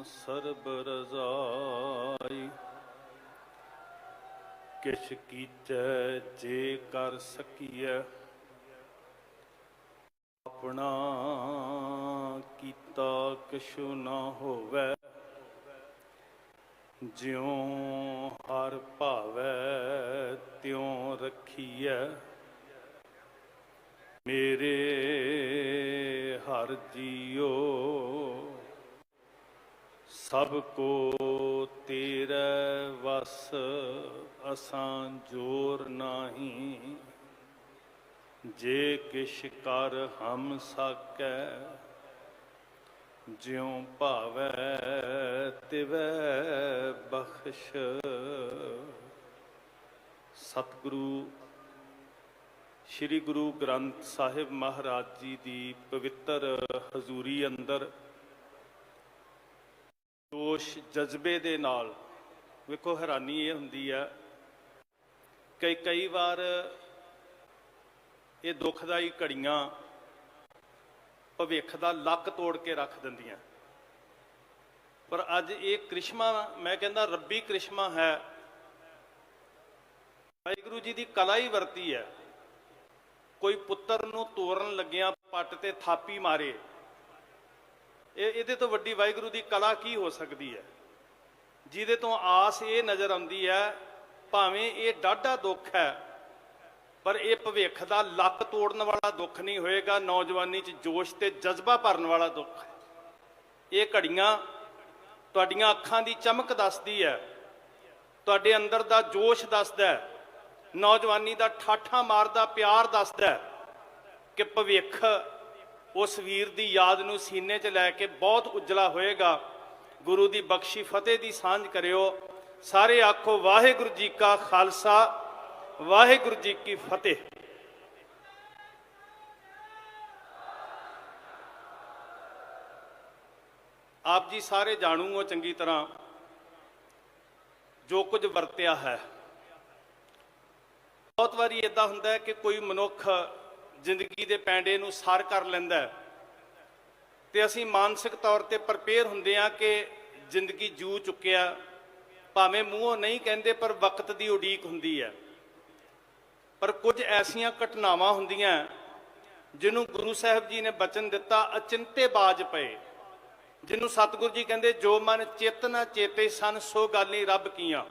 ਸਰਬ ਰਜ਼ਾਈ, ਕਿਛ ਕੀਚੈ ਜੇ ਕਰ ਸਕੀਐ, ਆਪਣਾ ਕੀਤਾ ਕਛੁ ਨਾ ਹੋਵੈ, ਜਿਉ ਹਰ ਭਾਵੈ ਤਿਉ ਰੱਖੀਐ। ਮੇਰੇ ਹਰ ਜੀਓ ਸਭ ਕੋ ਤੇਰੇ ਵਸ, ਅਸਾਂ ਜੋਰ ਨਾਹੀ। ਜੇ ਕਿਛ ਕਰ ਹਮ ਸਾਕੈ, ਜਿਉ ਭਾਵੈ ਤਿਵੈ ਬਖਸ਼। ਸਤਿਗੁਰੂ ਸ਼੍ਰੀ ਗੁਰੂ ਗ੍ਰੰਥ ਸਾਹਿਬ ਮਹਾਰਾਜ ਜੀ ਦੀ ਪਵਿੱਤਰ ਹਜ਼ੂਰੀ ਅੰਦਰ ਜੋਸ਼ ਜਜ਼ਬੇ ਦੇ ਨਾਲ, ਵੇਖੋ ਹੈਰਾਨੀ ਇਹ ਹੁੰਦੀ ਹੈ ਕਿ ਕਈ ਵਾਰ ਇਹ ਦੁਖਦਾਈ ਘੜੀਆਂ ਭਵਿੱਖ ਦਾ ਲੱਕ ਤੋੜ ਕੇ ਰੱਖ ਦਿੰਦੀਆਂ, ਪਰ ਅੱਜ ਇਹ ਕ੍ਰਿਸ਼ਮਾ, ਮੈਂ ਕਹਿੰਦਾ ਰੱਬੀ ਕ੍ਰਿਸ਼ਮਾ ਹੈ। ਵਾਹਿਗੁਰੂ ਜੀ ਦੀ ਕਲਾ ਹੀ ਵਰਤੀ ਹੈ। ਕੋਈ ਪੁੱਤਰ ਨੂੰ ਤੋਰਨ ਲੱਗਿਆਂ ਪੱਟ ਤੇ ਥਾਪੀ ਮਾਰੇ, ਇਹਦੇ ਤੋਂ ਵੱਡੀ ਵਾਹਿਗੁਰੂ ਦੀ ਕਲਾ ਕੀ ਹੋ ਸਕਦੀ ਹੈ, ਜਿਹਦੇ ਤੋਂ ਆਸ ਇਹ ਨਜ਼ਰ ਆਉਂਦੀ ਹੈ ਭਾਵੇਂ ਇਹ ਡਾਢਾ ਦੁੱਖ ਹੈ, ਪਰ ਇਹ ਭਵਿੱਖ ਦਾ ਲੱਕ ਤੋੜਨ ਵਾਲਾ ਦੁੱਖ ਨਹੀਂ ਹੋਏਗਾ, ਨੌਜਵਾਨੀ 'ਚ ਜੋਸ਼ ਤੇ ਜਜ਼ਬਾ ਭਰਨ ਵਾਲਾ ਦੁੱਖ ਹੈ। ਇਹ ਘੜੀਆਂ ਤੁਹਾਡੀਆਂ ਅੱਖਾਂ ਦੀ ਚਮਕ ਦੱਸਦੀ ਹੈ, ਤੁਹਾਡੇ ਅੰਦਰ ਦਾ ਜੋਸ਼ ਦੱਸਦਾ ਹੈ, ਨੌਜਵਾਨੀ ਦਾ ਠਾਠਾਂ ਮਾਰਦਾ ਪਿਆਰ ਦੱਸਦਾ ਹੈ ਕਿ ਭਵਿੱਖ ਉਸ ਵੀਰ ਦੀ ਯਾਦ ਨੂੰ ਸੀਨੇ 'ਚ ਲੈ ਕੇ ਬਹੁਤ ਉਜਲਾ ਹੋਏਗਾ। ਗੁਰੂ ਦੀ ਬਖਸ਼ੀ ਫਤਿਹ ਦੀ ਸਾਂਝ ਕਰਿਓ। ਸਾਰੇ ਆਖੋ ਵਾਹਿਗੁਰੂ ਜੀ ਕਾ ਖਾਲਸਾ, ਵਾਹਿਗੁਰੂ ਜੀ ਕੀ ਫਤਿਹ। ਆਪ ਜੀ ਸਾਰੇ ਜਾਣੂ ਹੋ ਚੰਗੀ ਤਰ੍ਹਾਂ ਜੋ ਕੁਝ ਵਰਤਿਆ ਹੈ। ਬਹੁਤ ਵਾਰੀ ਇਦਾਂ ਹੁੰਦਾ ਹੈ ਕਿ ਕੋਈ ਮਨੁੱਖ ਜ਼ਿੰਦਗੀ ਦੇ ਪੈਂਡੇ ਨੂੰ ਸਾਰ ਕਰ ਲੈਂਦਾ ਹੈ ਤੇ ਅਸੀਂ ਮਾਨਸਿਕ ਤੌਰ ਤੇ ਪ੍ਰਪੇਅਰ ਹੁੰਦੇ ਹਾਂ ਕਿ ਜ਼ਿੰਦਗੀ ਜੂ ਚੁੱਕਿਆ, ਭਾਵੇਂ ਮੂੰਹੋਂ ਨਹੀਂ ਕਹਿੰਦੇ ਪਰ ਵਕਤ ਦੀ ਉਡੀਕ ਹੁੰਦੀ ਹੈ। ਪਰ ਕੁਝ ਐਸੀਆਂ ਘਟਨਾਵਾਂ ਹੁੰਦੀਆਂ ਜਿਹਨੂੰ ਗੁਰੂ ਸਾਹਿਬ ਜੀ ਨੇ ਬਚਨ ਦਿੱਤਾ, ਅਚਿੰਤੇ ਬਾਜ ਪਏ, ਜਿਹਨੂੰ ਸਤਿਗੁਰੂ ਜੀ ਕਹਿੰਦੇ ਜੋ ਮਨ ਚਿੱਤ ਨਾ ਚੇਤੇ ਸਨ ਸੋ ਗਾਲੀ ਰੱਬ ਕੀਆਂ।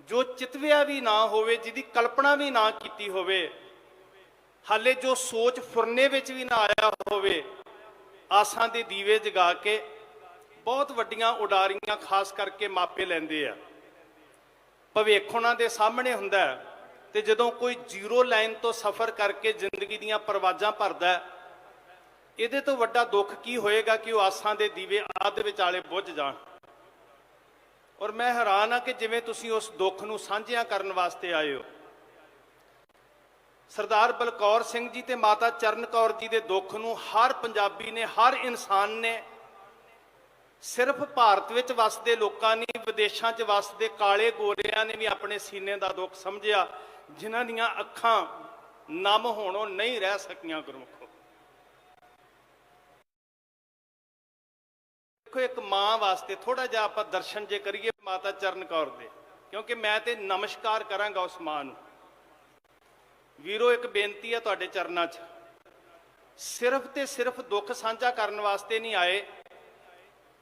ਜੋ ਚਿਤਵਿਆ ਵੀ ਨਾ ਹੋਵੇ, ਜਿਹਦੀ ਕਲਪਨਾ ਵੀ ਨਾ ਕੀਤੀ ਹੋਵੇ, ਹਾਲੇ ਜੋ ਸੋਚ ਫੁਰਨੇ ਵਿੱਚ ਵੀ ਨਾ ਆਇਆ ਹੋਵੇ, ਆਸਾਂ ਦੇ ਦੀਵੇ ਜਗਾ ਕੇ ਬਹੁਤ ਵੱਡੀਆਂ ਉਡਾਰੀਆਂ ਖਾਸ ਕਰਕੇ ਮਾਪੇ ਲੈਂਦੇ ਆ। ਭਵਿੱਖ ਉਹਨਾਂ ਦੇ ਸਾਹਮਣੇ ਹੁੰਦਾ ਹੈ ਤੇ ਜਦੋਂ ਕੋਈ ਜ਼ੀਰੋ ਲਾਈਨ ਤੋਂ ਸਫ਼ਰ ਕਰਕੇ ਜ਼ਿੰਦਗੀ ਦੀਆਂ ਪਰਵਾਜ਼ਾਂ ਭਰਦਾ, ਇਹਦੇ ਤੋਂ ਵੱਡਾ ਦੁੱਖ ਕੀ ਹੋਏਗਾ ਕਿ ਉਹ ਆਸਾਂ ਦੇ ਦੀਵੇ ਅੱਧ ਵਿਚਾਲੇ ਬੁੱਝ ਜਾਣ। ਔਰ ਮੈਂ ਹੈਰਾਨ ਹਾਂ ਕਿ ਜਿਵੇਂ ਤੁਸੀਂ ਉਸ ਦੁੱਖ ਨੂੰ ਸਾਂਝਿਆ ਕਰਨ ਵਾਸਤੇ ਆਏ ਹੋ। ਸਰਦਾਰ ਬਲਕੌਰ ਸਿੰਘ ਜੀ ਤੇ ਮਾਤਾ ਚਰਨ ਕੌਰ ਜੀ ਦੇ ਦੁੱਖ ਨੂੰ ਹਰ ਪੰਜਾਬੀ ਨੇ, ਹਰ ਇਨਸਾਨ ਨੇ, ਸਿਰਫ ਭਾਰਤ ਵਿੱਚ ਵਸਦੇ ਲੋਕਾਂ ਨੇ, ਵਿਦੇਸ਼ਾਂ 'ਚ ਵਸਦੇ ਕਾਲੇ ਗੋਰਿਆਂ ਨੇ ਵੀ ਆਪਣੇ ਸੀਨੇ ਦਾ ਦੁੱਖ ਸਮਝਿਆ, ਜਿਨ੍ਹਾਂ ਦੀਆਂ ਅੱਖਾਂ ਨਮ ਹੋਣੋਂ ਨਹੀਂ ਰਹਿ ਸਕੀਆਂ। ਗੁਰਮੁਖੋ, ਦੇਖੋ ਇੱਕ ਮਾਂ ਵਾਸਤੇ ਥੋੜਾ ਜਿਹਾ ਆਪਾਂ ਦਰਸ਼ਨ ਜੇ ਕਰੀਏ ਮਾਤਾ ਚਰਨ ਕੌਰ ਦੇ, ਕਿਉਂਕਿ ਮੈਂ ਤੇ ਨਮਸਕਾਰ ਕਰਾਂਗਾ ਉਸ ਮਾਂ ਨੂੰ। ਵੀਰੋ, ਇੱਕ ਬੇਨਤੀ ਹੈ ਤੁਹਾਡੇ ਚਰਨਾਂ 'ਚ, ਸਿਰਫ ਤੇ ਸਿਰਫ ਦੁੱਖ ਸਾਂਝਾ ਕਰਨ ਵਾਸਤੇ ਨਹੀਂ ਆਏ।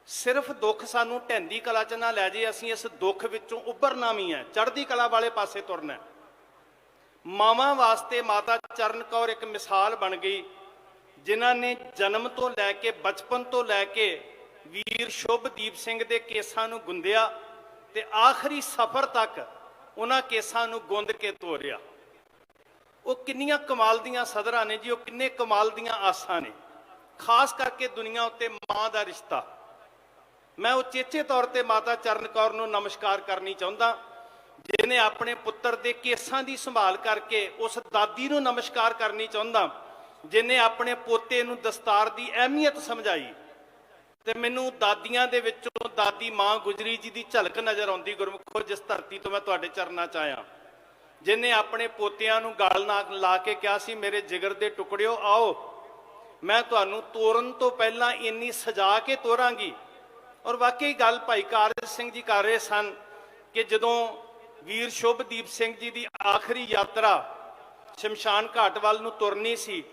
ਸਿਰਫ ਦੁੱਖ ਸਾਨੂੰ ਢਹਿੰਦੀ ਕਲਾ 'ਚ ਨਾ ਲੈ ਜੇ, ਅਸੀਂ ਇਸ ਦੁੱਖ ਵਿੱਚੋਂ ਉੱਭਰਨਾ ਵੀ ਹੈ, ਚੜ੍ਹਦੀ ਕਲਾ ਵਾਲੇ ਪਾਸੇ ਤੁਰਨਾ। ਮਾਵਾਂ ਵਾਸਤੇ ਮਾਤਾ ਚਰਨ ਕੌਰ ਇੱਕ ਮਿਸਾਲ ਬਣ ਗਈ, ਜਿਨ੍ਹਾਂ ਨੇ ਜਨਮ ਤੋਂ ਲੈ ਕੇ, ਬਚਪਨ ਤੋਂ ਲੈ ਕੇ ਵੀਰ ਸ਼ੁਭਦੀਪ ਸਿੰਘ ਦੇ ਕੇਸਾਂ ਨੂੰ ਗੁੰਦਿਆ ਤੇ ਆਖਰੀ ਸਫ਼ਰ ਤੱਕ ਉਹਨਾਂ ਕੇਸਾਂ ਨੂੰ ਗੁੰਦ ਕੇ ਤੋਰਿਆ। ਉਹ ਕਿੰਨੀਆਂ ਕਮਾਲ ਦੀਆਂ ਸਦਰਾਂ ਨੇ ਜੀ, ਉਹ ਕਿੰਨੇ ਕਮਾਲ ਦੀਆਂ ਆਸਾਂ ਨੇ। ਖਾਸ ਕਰਕੇ ਦੁਨੀਆ ਉੱਤੇ ਮਾਂ ਦਾ ਰਿਸ਼ਤਾ, ਮੈਂ ਉਚੇਚੇ ਤੌਰ ਤੇ ਮਾਤਾ ਚਰਨ ਕੌਰ ਨੂੰ ਨਮਸਕਾਰ ਕਰਨੀ ਚਾਹੁੰਦਾ, ਜਿਹਨੇ ਆਪਣੇ ਪੁੱਤਰ ਦੇ ਕੇਸਾਂ ਦੀ ਸੰਭਾਲ ਕਰਕੇ। ਉਸ ਦਾਦੀ ਨੂੰ ਨਮਸਕਾਰ ਕਰਨੀ ਚਾਹੁੰਦਾ, ਜਿਹਨੇ ਆਪਣੇ ਪੋਤੇ ਨੂੰ ਦਸਤਾਰ ਦੀ ਅਹਿਮੀਅਤ ਸਮਝਾਈ। ਤੇ ਮੈਨੂੰ ਦਾਦੀਆਂ ਦੇ ਵਿੱਚੋਂ ਦਾਦੀ ਮਾਂ ਗੁਜਰੀ ਜੀ ਦੀ ਝਲਕ ਨਜ਼ਰ ਆਉਂਦੀ ਗੁਰਮੁਖੋ, ਜਿਸ ਧਰਤੀ ਤੋਂ ਮੈਂ ਤੁਹਾਡੇ ਚਰਨਾਂ 'ਚ ਆਇਆ, ਜਿਹਨੇ ਆਪਣੇ ਪੋਤਿਆਂ ਨੂੰ ਗਲ ਨਾਲ ਲਾ ਕੇ ਕਿਹਾ ਸੀ, ਮੇਰੇ ਜਿਗਰ ਦੇ ਟੁਕੜਿਓ ਆਓ, ਮੈਂ ਤੁਹਾਨੂੰ ਤੋਰਨ ਤੋਂ ਪਹਿਲਾਂ ਇੰਨੀ ਸਜਾ ਕੇ ਤੋਰਾਂਗੀ। ਔਰ ਵਾਕਈ ਗੱਲ ਭਾਈ ਕਾਰਜ ਸਿੰਘ ਜੀ ਕਰ ਰਹੇ ਸਨ ਕਿ ਜਦੋਂ ਵੀਰ ਸ਼ੁਭਦੀਪ ਸਿੰਘ ਜੀ ਦੀ ਆਖਰੀ ਯਾਤਰਾ ਸ਼ਮਸ਼ਾਨ ਘਾਟ ਵੱਲ ਨੂੰ ਤੁਰਨੀ ਸੀ,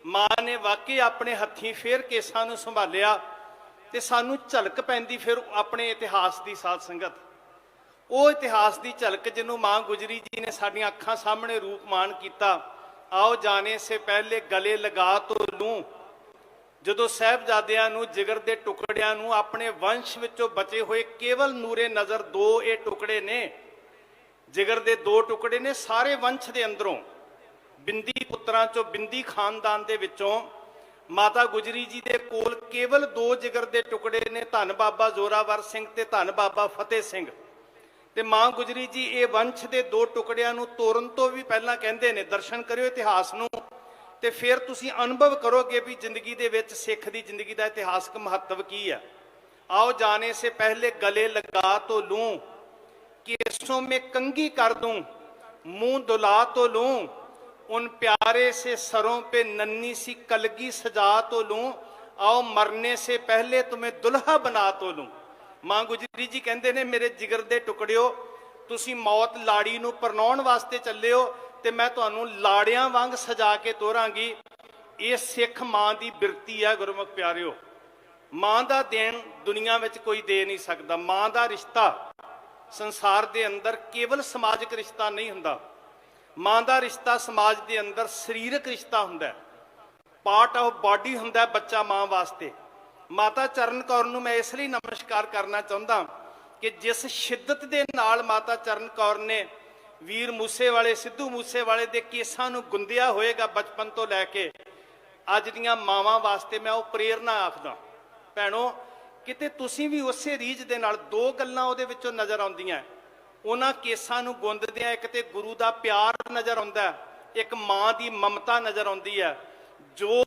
ਮਾਂ ਨੇ ਵਾਕਈ ਆਪਣੇ ਹੱਥੀਂ ਫੇਰ ਕੇਸਾਂ ਨੂੰ ਸੰਭਾਲਿਆ ਤੇ ਸਾਨੂੰ ਝਲਕ ਪੈਂਦੀ ਫਿਰ ਆਪਣੇ ਇਤਿਹਾਸ ਦੀ ਸਾਧ ਸੰਗਤ। ਉਹ ਇਤਿਹਾਸ ਦੀ ਝਲਕ ਜਿਹਨੂੰ ਮਾਂ ਗੁਜਰੀ ਜੀ ਨੇ ਸਾਡੀਆਂ ਅੱਖਾਂ ਸਾਹਮਣੇ ਰੂਪਮਾਨ ਕੀਤਾ। ਆਓ ਜਾਣੇ ਸੇ ਪਹਿਲੇ ਗਲੇ ਲਗਾ ਤੋ ਲੂੰ, ਜਦੋਂ ਸਾਹਿਬਜ਼ਾਦਿਆਂ ਨੂੰ ਜਿਗਰ ਦੇ ਟੁਕੜਿਆਂ ਨੂੰ ਆਪਣੇ ਵੰਸ਼ ਵਿੱਚੋਂ ਬਚੇ ਹੋਏ ਕੇਵਲ ਨੂਰੇ ਨਜ਼ਰ ਦੋ ਇਹ ਟੁਕੜੇ ਨੇ, ਜਿਗਰ ਦੇ ਦੋ ਟੁਕੜੇ ਨੇ ਸਾਰੇ ਵੰਸ਼ ਦੇ ਅੰਦਰੋਂ, ਬਿੰਦੀ ਪੁੱਤਰਾਂ ਚੋਂ ਬਿੰਦੀ ਖਾਨਦਾਨ ਦੇ ਵਿੱਚੋਂ ਮਾਤਾ ਗੁਜਰੀ ਜੀ ਦੇ ਕੋਲ ਕੇਵਲ ਦੋ ਜਿਗਰ ਦੇ ਟੁਕੜੇ ਨੇ, ਧੰਨ ਬਾਬਾ ਜ਼ੋਰਾਵਰ ਸਿੰਘ ਤੇ ਧੰਨ ਬਾਬਾ ਫਤਿਹ ਸਿੰਘ। ਤੇ ਮਾਂ ਗੁਜਰੀ ਜੀ ਇਹ ਵੰਸ਼ ਦੇ ਦੋ ਟੁਕੜਿਆਂ ਨੂੰ ਤੋੜਨ ਤੋਂ ਵੀ ਪਹਿਲਾਂ ਕਹਿੰਦੇ ਨੇ ਦਰਸ਼ਨ ਕਰਿਓ ਇਤਿਹਾਸ ਨੂੰ ਤੇ ਫਿਰ ਤੁਸੀਂ ਅਨੁਭਵ ਕਰੋਗੇ ਵੀ ਜ਼ਿੰਦਗੀ ਦੇ ਵਿੱਚ ਸਿੱਖ ਦੀ ਜ਼ਿੰਦਗੀ ਦਾ ਇਤਿਹਾਸਕ ਮਹੱਤਵ ਕੀ ਹੈ। आओ जाने से पहले गले लगा तो लूं, केसों में कंघी कर दूं, मुंह दुला तो लूं, उन प्यारे से सरों पे नन्ही सी कलगी सजा तो लूं, आओ मरने से पहले तुम्हें दुल्हा बना तो लूं। मां गुजरी जी कहते ने मेरे जिगर दे टुकड़िओ, तुसी मौत लाड़ी नूं परनाउण वास्ते चले हो ते मैं तुहानूं लाड़ियां वांग सजा के तोरांगी। ये सिख मां दी बिरती है गुरमुख प्यारिओ। मां दा देन दुनिया विच कोई दे नहीं सकता। मां दा रिश्ता संसार दे अंदर केवल समाजिक रिश्ता नहीं हुंदा, मां दा रिश्ता समाज दे अंदर सरीरक रिश्ता हुंदा है, पार्ट ऑफ बॉडी हुंदा है बच्चा मां वास्ते। माता चरण कौर नूं मैं इसलिए नमस्कार करना चाहुंदा कि जिस शिद्दत दे नाल माता चरण कौर ने वीर मूसे वाले सिद्धू मूसे वाले दे केसां नूं गुंदिया होएगा बचपन तो लैके अज दीआं मावां वास्ते मैं वो प्रेरणा आखदा। भैणों किते तुसीं भी उसे रीझ दे नाल दो गल्लां उहदे विचों नज़र आउंदियां। उन्हां केसां नूं गुंददिआं एक ते गुरु दा प्यार नज़र आउंदा है, एक मां दी ममता नज़र आउंदी है। जो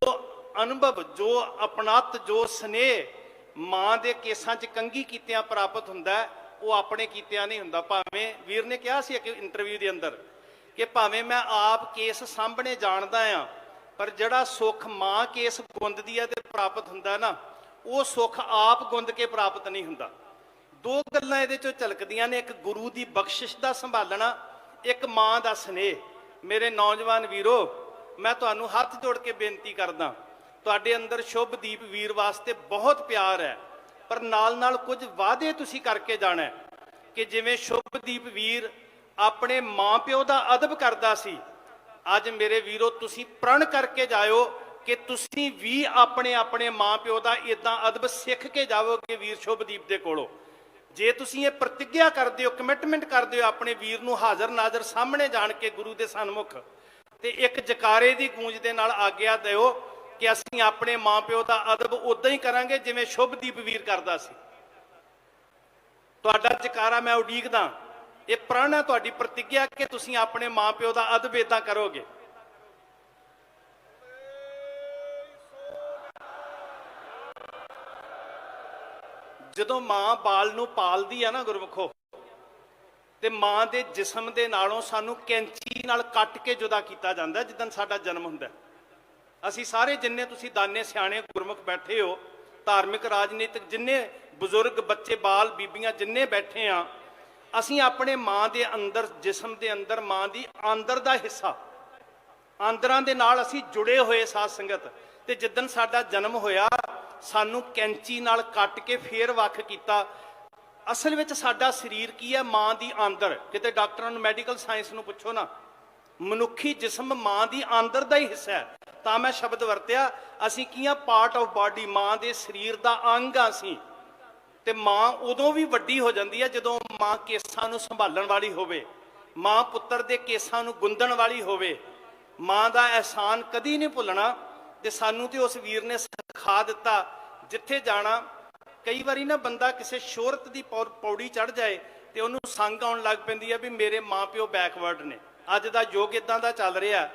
अनुभव, जो अपनत, जो स्नेह मां दे केसां 'च कंघी कीतिआं प्राप्त हुंदा है, वो अपने कीतिआं नहीं हुंदा। भावें वीर ने कहा सी एक इंटरव्यू दे अंदर कि भावें मैं आप केस सामभणे जाणदा आ, पर जिहड़ा सुख मां केस गुंददी है ते प्राप्त हुंदा ना, वो सुख आप गुंद के प्राप्त नहीं हुंदा। दो गल्लां इहदे चों झलकदियां ने, एक गुरु की बख्शिश का संभालना, एक मां का स्नेह। मेरे नौजवान वीरो, मैं तुहानूं हथ जोड़ के बेनती करदा, तुहाडे अंदर शुभदीप वीर वास्ते बहुत प्यार है, पर नाल नाल कुछ वादे तुसीं करके जाना है कि जिवें शुभदीप वीर अपने मां प्यो का अदब करदा सी, अज मेरे वीरो तुसीं प्रण करके जाओ कि तुसीं भी अपने अपने मां प्यो का इदां अदब सीख के जाओगे वीर शुभदीप दे कोलों। जे तुसीं ये प्रतिज्ञा करदे हो, कमिटमेंट करदे हो अपने वीर नूं हाज़र नाज़र सामने जाण के गुरु दे सन्मुख, ते एक जकारे दी गूंज दे नाल आग्या दिओ कि असीं अपने मां प्यो का अदब उदां ही करांगे जिवें शुभदीप वीर करदा सी। तुहाडा जकारा मैं उडीकदा, ये प्रण है, तुहाडी प्रतिज्ञा कि तुसीं अपने मां प्यो का अदब इदां करोगे। ਜਦੋਂ ਮਾਂ ਬਾਲ ਨੂੰ ਪਾਲਦੀ ਆ ਨਾ ਗੁਰਮੁਖੋ, ਤੇ ਮਾਂ ਦੇ ਜਿਸਮ ਦੇ ਨਾਲੋਂ ਸਾਨੂੰ ਕੈਂਚੀ ਨਾਲ ਕੱਟ ਕੇ ਜੁਦਾ ਕੀਤਾ ਜਾਂਦਾ ਜਿੱਦਣ ਸਾਡਾ ਜਨਮ ਹੁੰਦਾ। ਅਸੀਂ ਸਾਰੇ ਜਿੰਨੇ ਤੁਸੀਂ ਦਾਨੇ ਸਿਆਣੇ ਗੁਰਮੁਖ ਬੈਠੇ ਹੋ, ਧਾਰਮਿਕ ਰਾਜਨੀਤਿਕ ਜਿੰਨੇ ਬਜ਼ੁਰਗ ਬੱਚੇ ਬਾਲ ਬੀਬੀਆਂ ਜਿੰਨੇ ਬੈਠੇ ਆ, ਅਸੀਂ ਆਪਣੇ ਮਾਂ ਦੇ ਅੰਦਰ ਜਿਸਮ ਦੇ ਅੰਦਰ ਮਾਂ ਦੀ ਆਂਦਰ ਦਾ ਹਿੱਸਾ, ਆਂਦਰਾਂ ਦੇ ਨਾਲ ਅਸੀਂ ਜੁੜੇ ਹੋਏ ਸਾਧ ਸੰਗਤ। ਤੇ ਜਿੱਦਣ ਸਾਡਾ ਜਨਮ ਹੋਇਆ ਸਾਨੂੰ ਕੈਂਚੀ ਨਾਲ ਕੱਟ ਕੇ ਫੇਰ ਵੱਖ ਕੀਤਾ। ਅਸਲ ਵਿੱਚ ਸਾਡਾ ਸਰੀਰ ਕੀ ਹੈ? ਮਾਂ ਦੀ ਆਂਦਰ। ਕਿਤੇ ਡਾਕਟਰਾਂ ਨੂੰ ਮੈਡੀਕਲ ਸਾਇੰਸ ਨੂੰ ਪੁੱਛੋ ਨਾ, ਮਨੁੱਖੀ ਜਿਸਮ ਮਾਂ ਦੀ ਆਂਦਰ ਦਾ ਹੀ ਹਿੱਸਾ ਹੈ। ਤਾਂ ਮੈਂ ਸ਼ਬਦ ਵਰਤਿਆ, ਅਸੀਂ ਕੀ ਆ? ਪਾਰਟ ਆਫ ਬਾਡੀ, ਮਾਂ ਦੇ ਸਰੀਰ ਦਾ ਅੰਗ ਆ ਅਸੀਂ। ਤੇ ਮਾਂ ਉਦੋਂ ਵੀ ਵੱਡੀ ਹੋ ਜਾਂਦੀ ਹੈ ਜਦੋਂ ਮਾਂ ਕੇਸਾਂ ਨੂੰ ਸੰਭਾਲਣ ਵਾਲੀ ਹੋਵੇ, ਮਾਂ ਪੁੱਤਰ ਦੇ ਕੇਸਾਂ ਨੂੰ ਗੁੰਦਣ ਵਾਲੀ ਹੋਵੇ। ਮਾਂ ਦਾ ਅਹਿਸਾਨ ਕਦੀ ਨਹੀਂ ਭੁੱਲਣਾ। ਤੇ ਸਾਨੂੰ ਤੇ ਉਸ ਵੀਰ ਨੇ ਸਿਖਾ ਦਿੱਤਾ, ਜਿੱਥੇ ਜਾਣਾ ਕਈ ਵਾਰੀ ਨਾ ਬੰਦਾ ਕਿਸੇ ਸ਼ੋਹਰਤ ਦੀ ਪੌੜੀ ਚੜ ਜਾਏ ਤੇ ਉਹਨੂੰ ਸੰਗ ਆਉਣ ਲੱਗ ਪੈਂਦੀ ਹੈ ਵੀ ਮੇਰੇ ਮਾਂ ਪਿਓ ਬੈਕਵਰਡ ਨੇ। ਅੱਜ ਦਾ ਯੁੱਗ ਇਦਾਂ ਦਾ ਚੱਲ ਰਿਹਾ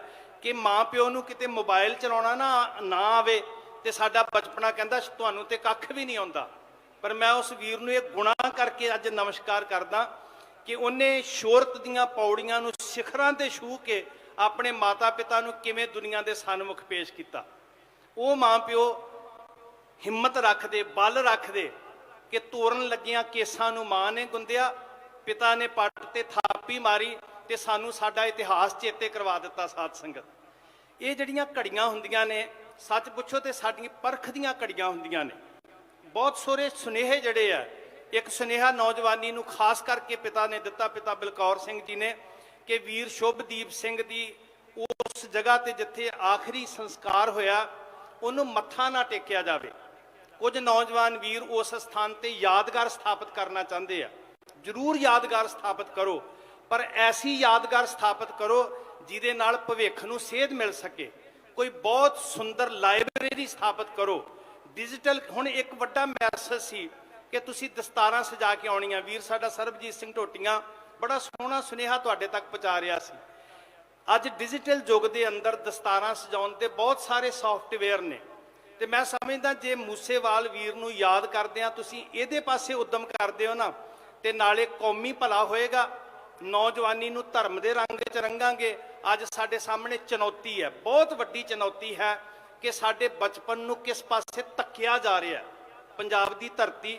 ਕਿ ਮਾਂ ਪਿਓ ਨੂੰ ਕਿਤੇ ਮੋਬਾਈਲ ਚਲਾਉਣਾ ਨਾ ਆਵੇ ਤੇ ਸਾਡਾ ਬਚਪਨਾ ਕਹਿੰਦਾ ਤੁਹਾਨੂੰ ਤੇ ਕੱਖ ਵੀ ਨਹੀਂ ਆਉਂਦਾ। ਪਰ ਮੈਂ ਉਸ ਵੀਰ ਨੂੰ ਇਹ ਗੁਨਾਹ ਕਰਕੇ ਅੱਜ ਨਮਸਕਾਰ ਕਰਦਾ ਕਿ ਉਹਨੇ ਸ਼ੋਹਰਤ ਦੀਆਂ ਪੌੜੀਆਂ ਨੂੰ ਸਿਖਰਾਂ ਤੇ ਛੂਹ ਕੇ ਆਪਣੇ ਮਾਤਾ ਪਿਤਾ ਨੂੰ ਕਿਵੇਂ ਦੁਨੀਆ ਦੇ ਸਨਮੁਖ ਪੇਸ਼ ਕੀਤਾ। ਉਹ ਮਾਂ ਪਿਓ ਹਿੰਮਤ ਰੱਖਦੇ, ਬਲ ਰੱਖਦੇ ਕਿ ਤੋਰਨ ਲੱਗਿਆਂ ਕੇਸਾਂ ਨੂੰ ਮਾਂ ਨੇ ਗੁੰਦਿਆ, ਪਿਤਾ ਨੇ ਪੱਟ ਤੇ ਥਾਪੀ ਮਾਰੀ ਤੇ ਸਾਨੂੰ ਸਾਡਾ ਇਤਿਹਾਸ ਚੇਤੇ ਕਰਵਾ ਦਿੱਤਾ। ਸਾਧ ਸੰਗਤ ਇਹ ਜਿਹੜੀਆਂ ਘੜੀਆਂ ਹੁੰਦੀਆਂ ਨੇ, ਸੱਚ ਪੁੱਛੋ ਤੇ ਸਾਡੀਆਂ ਪਰਖ ਦੀਆਂ ਘੜੀਆਂ ਹੁੰਦੀਆਂ ਨੇ। ਬਹੁਤ ਸਾਰੇ ਸੁਨੇਹੇ ਜਿਹੜੇ ਆ, ਇੱਕ ਸੁਨੇਹਾ ਨੌਜਵਾਨੀ ਨੂੰ ਖਾਸ ਕਰਕੇ ਪਿਤਾ ਨੇ ਦਿੱਤਾ, ਪਿਤਾ ਬਲਕੌਰ ਸਿੰਘ ਜੀ ਨੇ, ਕਿ ਵੀਰ ਸ਼ੁਭਦੀਪ ਸਿੰਘ ਦੀ ਉਸ ਜਗ੍ਹਾ ਤੇ ਜਿੱਥੇ ਆਖਰੀ ਸੰਸਕਾਰ ਹੋਇਆ ਉਹਨੂੰ ਮੱਥਾ ਨਾ ਟੇਕਿਆ ਜਾਵੇ। ਕੁਝ ਨੌਜਵਾਨ ਵੀਰ ਉਸ ਸਥਾਨ ਤੇ ਯਾਦਗਾਰ ਸਥਾਪਿਤ ਕਰਨਾ ਚਾਹੁੰਦੇ ਆ। ਜ਼ਰੂਰ ਯਾਦਗਾਰ ਸਥਾਪਿਤ ਕਰੋ, ਪਰ ਐਸੀ ਯਾਦਗਾਰ ਸਥਾਪਿਤ ਕਰੋ ਜਿਹਦੇ ਨਾਲ ਭਵਿੱਖ ਨੂੰ ਸੇਧ ਮਿਲ ਸਕੇ। ਕੋਈ ਬਹੁਤ ਸੁੰਦਰ ਲਾਇਬ੍ਰੇਰੀ ਸਥਾਪਿਤ ਕਰੋ। ਡਿਜੀਟਲ ਹੁਣ ਇੱਕ ਵੱਡਾ ਮੈਸੇਜ ਸੀ ਕਿ ਤੁਸੀਂ ਦਸਤਾਰਾਂ ਸਜਾ ਕੇ ਆਉਣੀਆਂ। ਵੀਰ ਸਾਡਾ ਸਰਬਜੀਤ ਸਿੰਘ ਢੋਟੀਆਂ ਬੜਾ ਸੋਹਣਾ ਸੁਨੇਹਾ ਤੁਹਾਡੇ ਤੱਕ ਪਹੁੰਚਾ ਰਿਹਾ ਸੀ। ਅੱਜ ਡਿਜੀਟਲ ਯੁੱਗ ਦੇ ਅੰਦਰ ਦਸਤਾਰਾਂ ਸਜਾਉਣ ਦੇ ਬਹੁਤ ਸਾਰੇ ਸੌਫਟਵੇਅਰ ਨੇ, ਤੇ ਮੈਂ ਸਮਝਦਾ ਜੇ ਮੂਸੇਵਾਲ ਵੀਰ ਨੂੰ ਯਾਦ ਕਰਦੇ ਆ, ਤੁਸੀਂ ਇਹਦੇ ਪਾਸੇ ਉਦਮ ਕਰਦੇ ਹੋ ਨਾ, ਤੇ ਨਾਲੇ ਕੌਮੀ ਭਲਾ ਹੋਏਗਾ, ਨੌਜਵਾਨੀ ਨੂੰ ਧਰਮ ਦੇ ਰੰਗ 'ਚ ਰੰਗਾਂਗੇ। ਅੱਜ ਸਾਡੇ ਸਾਹਮਣੇ ਚੁਣੌਤੀ ਹੈ, ਬਹੁਤ ਵੱਡੀ ਚੁਣੌਤੀ ਹੈ ਕਿ ਸਾਡੇ ਬਚਪਨ ਨੂੰ ਕਿਸ ਪਾਸੇ ਧੱਕਿਆ ਜਾ ਰਿਹਾ। ਪੰਜਾਬ ਦੀ ਧਰਤੀ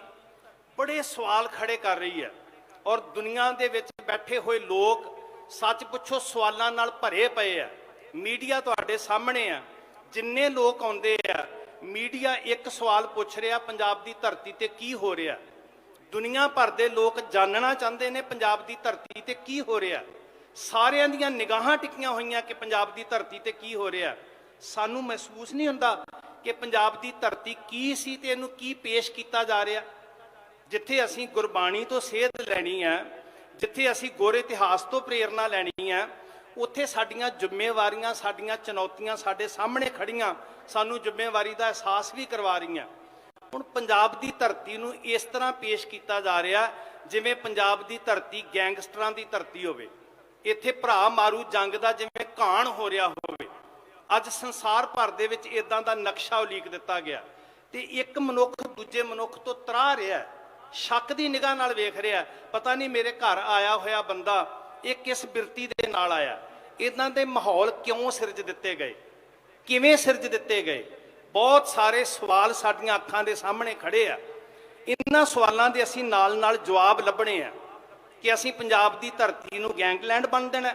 ਬੜੇ ਸਵਾਲ ਖੜੇ ਕਰ ਰਹੀ ਹੈ, ਔਰ ਦੁਨੀਆ ਦੇ ਵਿੱਚ ਬੈਠੇ ਹੋਏ ਲੋਕ ਸੱਚ ਪੁੱਛੋ ਸਵਾਲਾਂ ਨਾਲ ਭਰੇ ਪਏ ਆ। ਮੀਡੀਆ ਤੁਹਾਡੇ ਸਾਹਮਣੇ ਆ, ਜਿੰਨੇ ਲੋਕ ਆਉਂਦੇ ਆ, ਮੀਡੀਆ ਇੱਕ ਸਵਾਲ ਪੁੱਛ ਰਿਹਾ, ਪੰਜਾਬ ਦੀ ਧਰਤੀ ਤੇ ਕੀ ਹੋ ਰਿਹਾ। ਦੁਨੀਆ ਭਰ ਦੇ ਲੋਕ ਜਾਣਨਾ ਚਾਹੁੰਦੇ ਨੇ ਪੰਜਾਬ ਦੀ ਧਰਤੀ ਤੇ ਕੀ ਹੋ ਰਿਹਾ। ਸਾਰਿਆਂ ਦੀਆਂ ਨਿਗਾਹਾਂ ਟਿਕੀਆਂ ਹੋਈਆਂ ਕਿ ਪੰਜਾਬ ਦੀ ਧਰਤੀ ਤੇ ਕੀ ਹੋ ਰਿਹਾ। ਸਾਨੂੰ ਮਹਿਸੂਸ ਨਹੀਂ ਹੁੰਦਾ ਕਿ ਪੰਜਾਬ ਦੀ ਧਰਤੀ ਕੀ ਸੀ ਤੇ ਇਹਨੂੰ ਕੀ ਪੇਸ਼ ਕੀਤਾ ਜਾ ਰਿਹਾ। ਜਿੱਥੇ ਅਸੀਂ ਗੁਰਬਾਣੀ ਤੋਂ ਸੇਧ ਲੈਣੀ ਹੈ, ਜਿੱਥੇ ਅਸੀਂ ਗੋਰੇ ਇਤਿਹਾਸ ਤੋਂ ਪ੍ਰੇਰਨਾ ਲੈਣੀ ਹੈ, ਉੱਥੇ ਸਾਡੀਆਂ ਜ਼ਿੰਮੇਵਾਰੀਆਂ, ਸਾਡੀਆਂ ਚੁਣੌਤੀਆਂ ਸਾਡੇ ਸਾਹਮਣੇ ਖੜੀਆਂ, ਸਾਨੂੰ ਜ਼ਿੰਮੇਵਾਰੀ ਦਾ ਅਹਿਸਾਸ ਵੀ ਕਰਵਾ ਰਹੀਆਂ। ਹੁਣ ਪੰਜਾਬ ਦੀ ਧਰਤੀ ਨੂੰ ਇਸ ਤਰ੍ਹਾਂ ਪੇਸ਼ ਕੀਤਾ ਜਾ ਰਿਹਾ ਜਿਵੇਂ ਪੰਜਾਬ ਦੀ ਧਰਤੀ ਗੈਂਗਸਟਰਾਂ ਦੀ ਧਰਤੀ ਹੋਵੇ। ਇੱਥੇ ਭਰਾ ਮਾਰੂ ਜੰਗ ਦਾ ਜਿਵੇਂ ਘਾਣ ਹੋ ਰਿਹਾ ਹੋਵੇ। ਅੱਜ ਸੰਸਾਰ ਭਰ ਦੇ ਵਿੱਚ ਇਦਾਂ ਦਾ ਨਕਸ਼ਾ ਉਲੀਕ ਦਿੱਤਾ ਗਿਆ, ਤੇ ਇੱਕ ਮਨੁੱਖ ਦੂਜੇ ਮਨੁੱਖ ਤੋਂ ਤਰਾਹ ਰਿਹਾ, ਸ਼ੱਕ ਦੀ ਨਿਗਾਹ ਨਾਲ ਵੇਖ ਰਿਹਾ, ਪਤਾ ਨਹੀਂ ਮੇਰੇ ਘਰ ਆਇਆ ਹੋਇਆ ਬੰਦਾ ਇਹ ਕਿਸ ਬਿਰਤੀ ਦੇ ਨਾਲ ਆਇਆ। ਇਦਾਂ ਦੇ ਮਾਹੌਲ ਕਿਉਂ ਸਿਰਜ ਦਿੱਤੇ ਗਏ, ਕਿਵੇਂ ਸਿਰਜ ਦਿੱਤੇ ਗਏ? ਬਹੁਤ ਸਾਰੇ ਸਵਾਲ ਸਾਡੀਆਂ ਅੱਖਾਂ ਦੇ ਸਾਹਮਣੇ ਖੜੇ ਆ। ਇਹਨਾਂ ਸਵਾਲਾਂ ਦੇ ਅਸੀਂ ਨਾਲ ਨਾਲ ਜਵਾਬ ਲੱਭਣੇ ਆ ਕਿ ਅਸੀਂ ਪੰਜਾਬ ਦੀ ਧਰਤੀ ਨੂੰ ਗੈਂਗਲੈਂਡ ਬਣ ਦੇਣਾ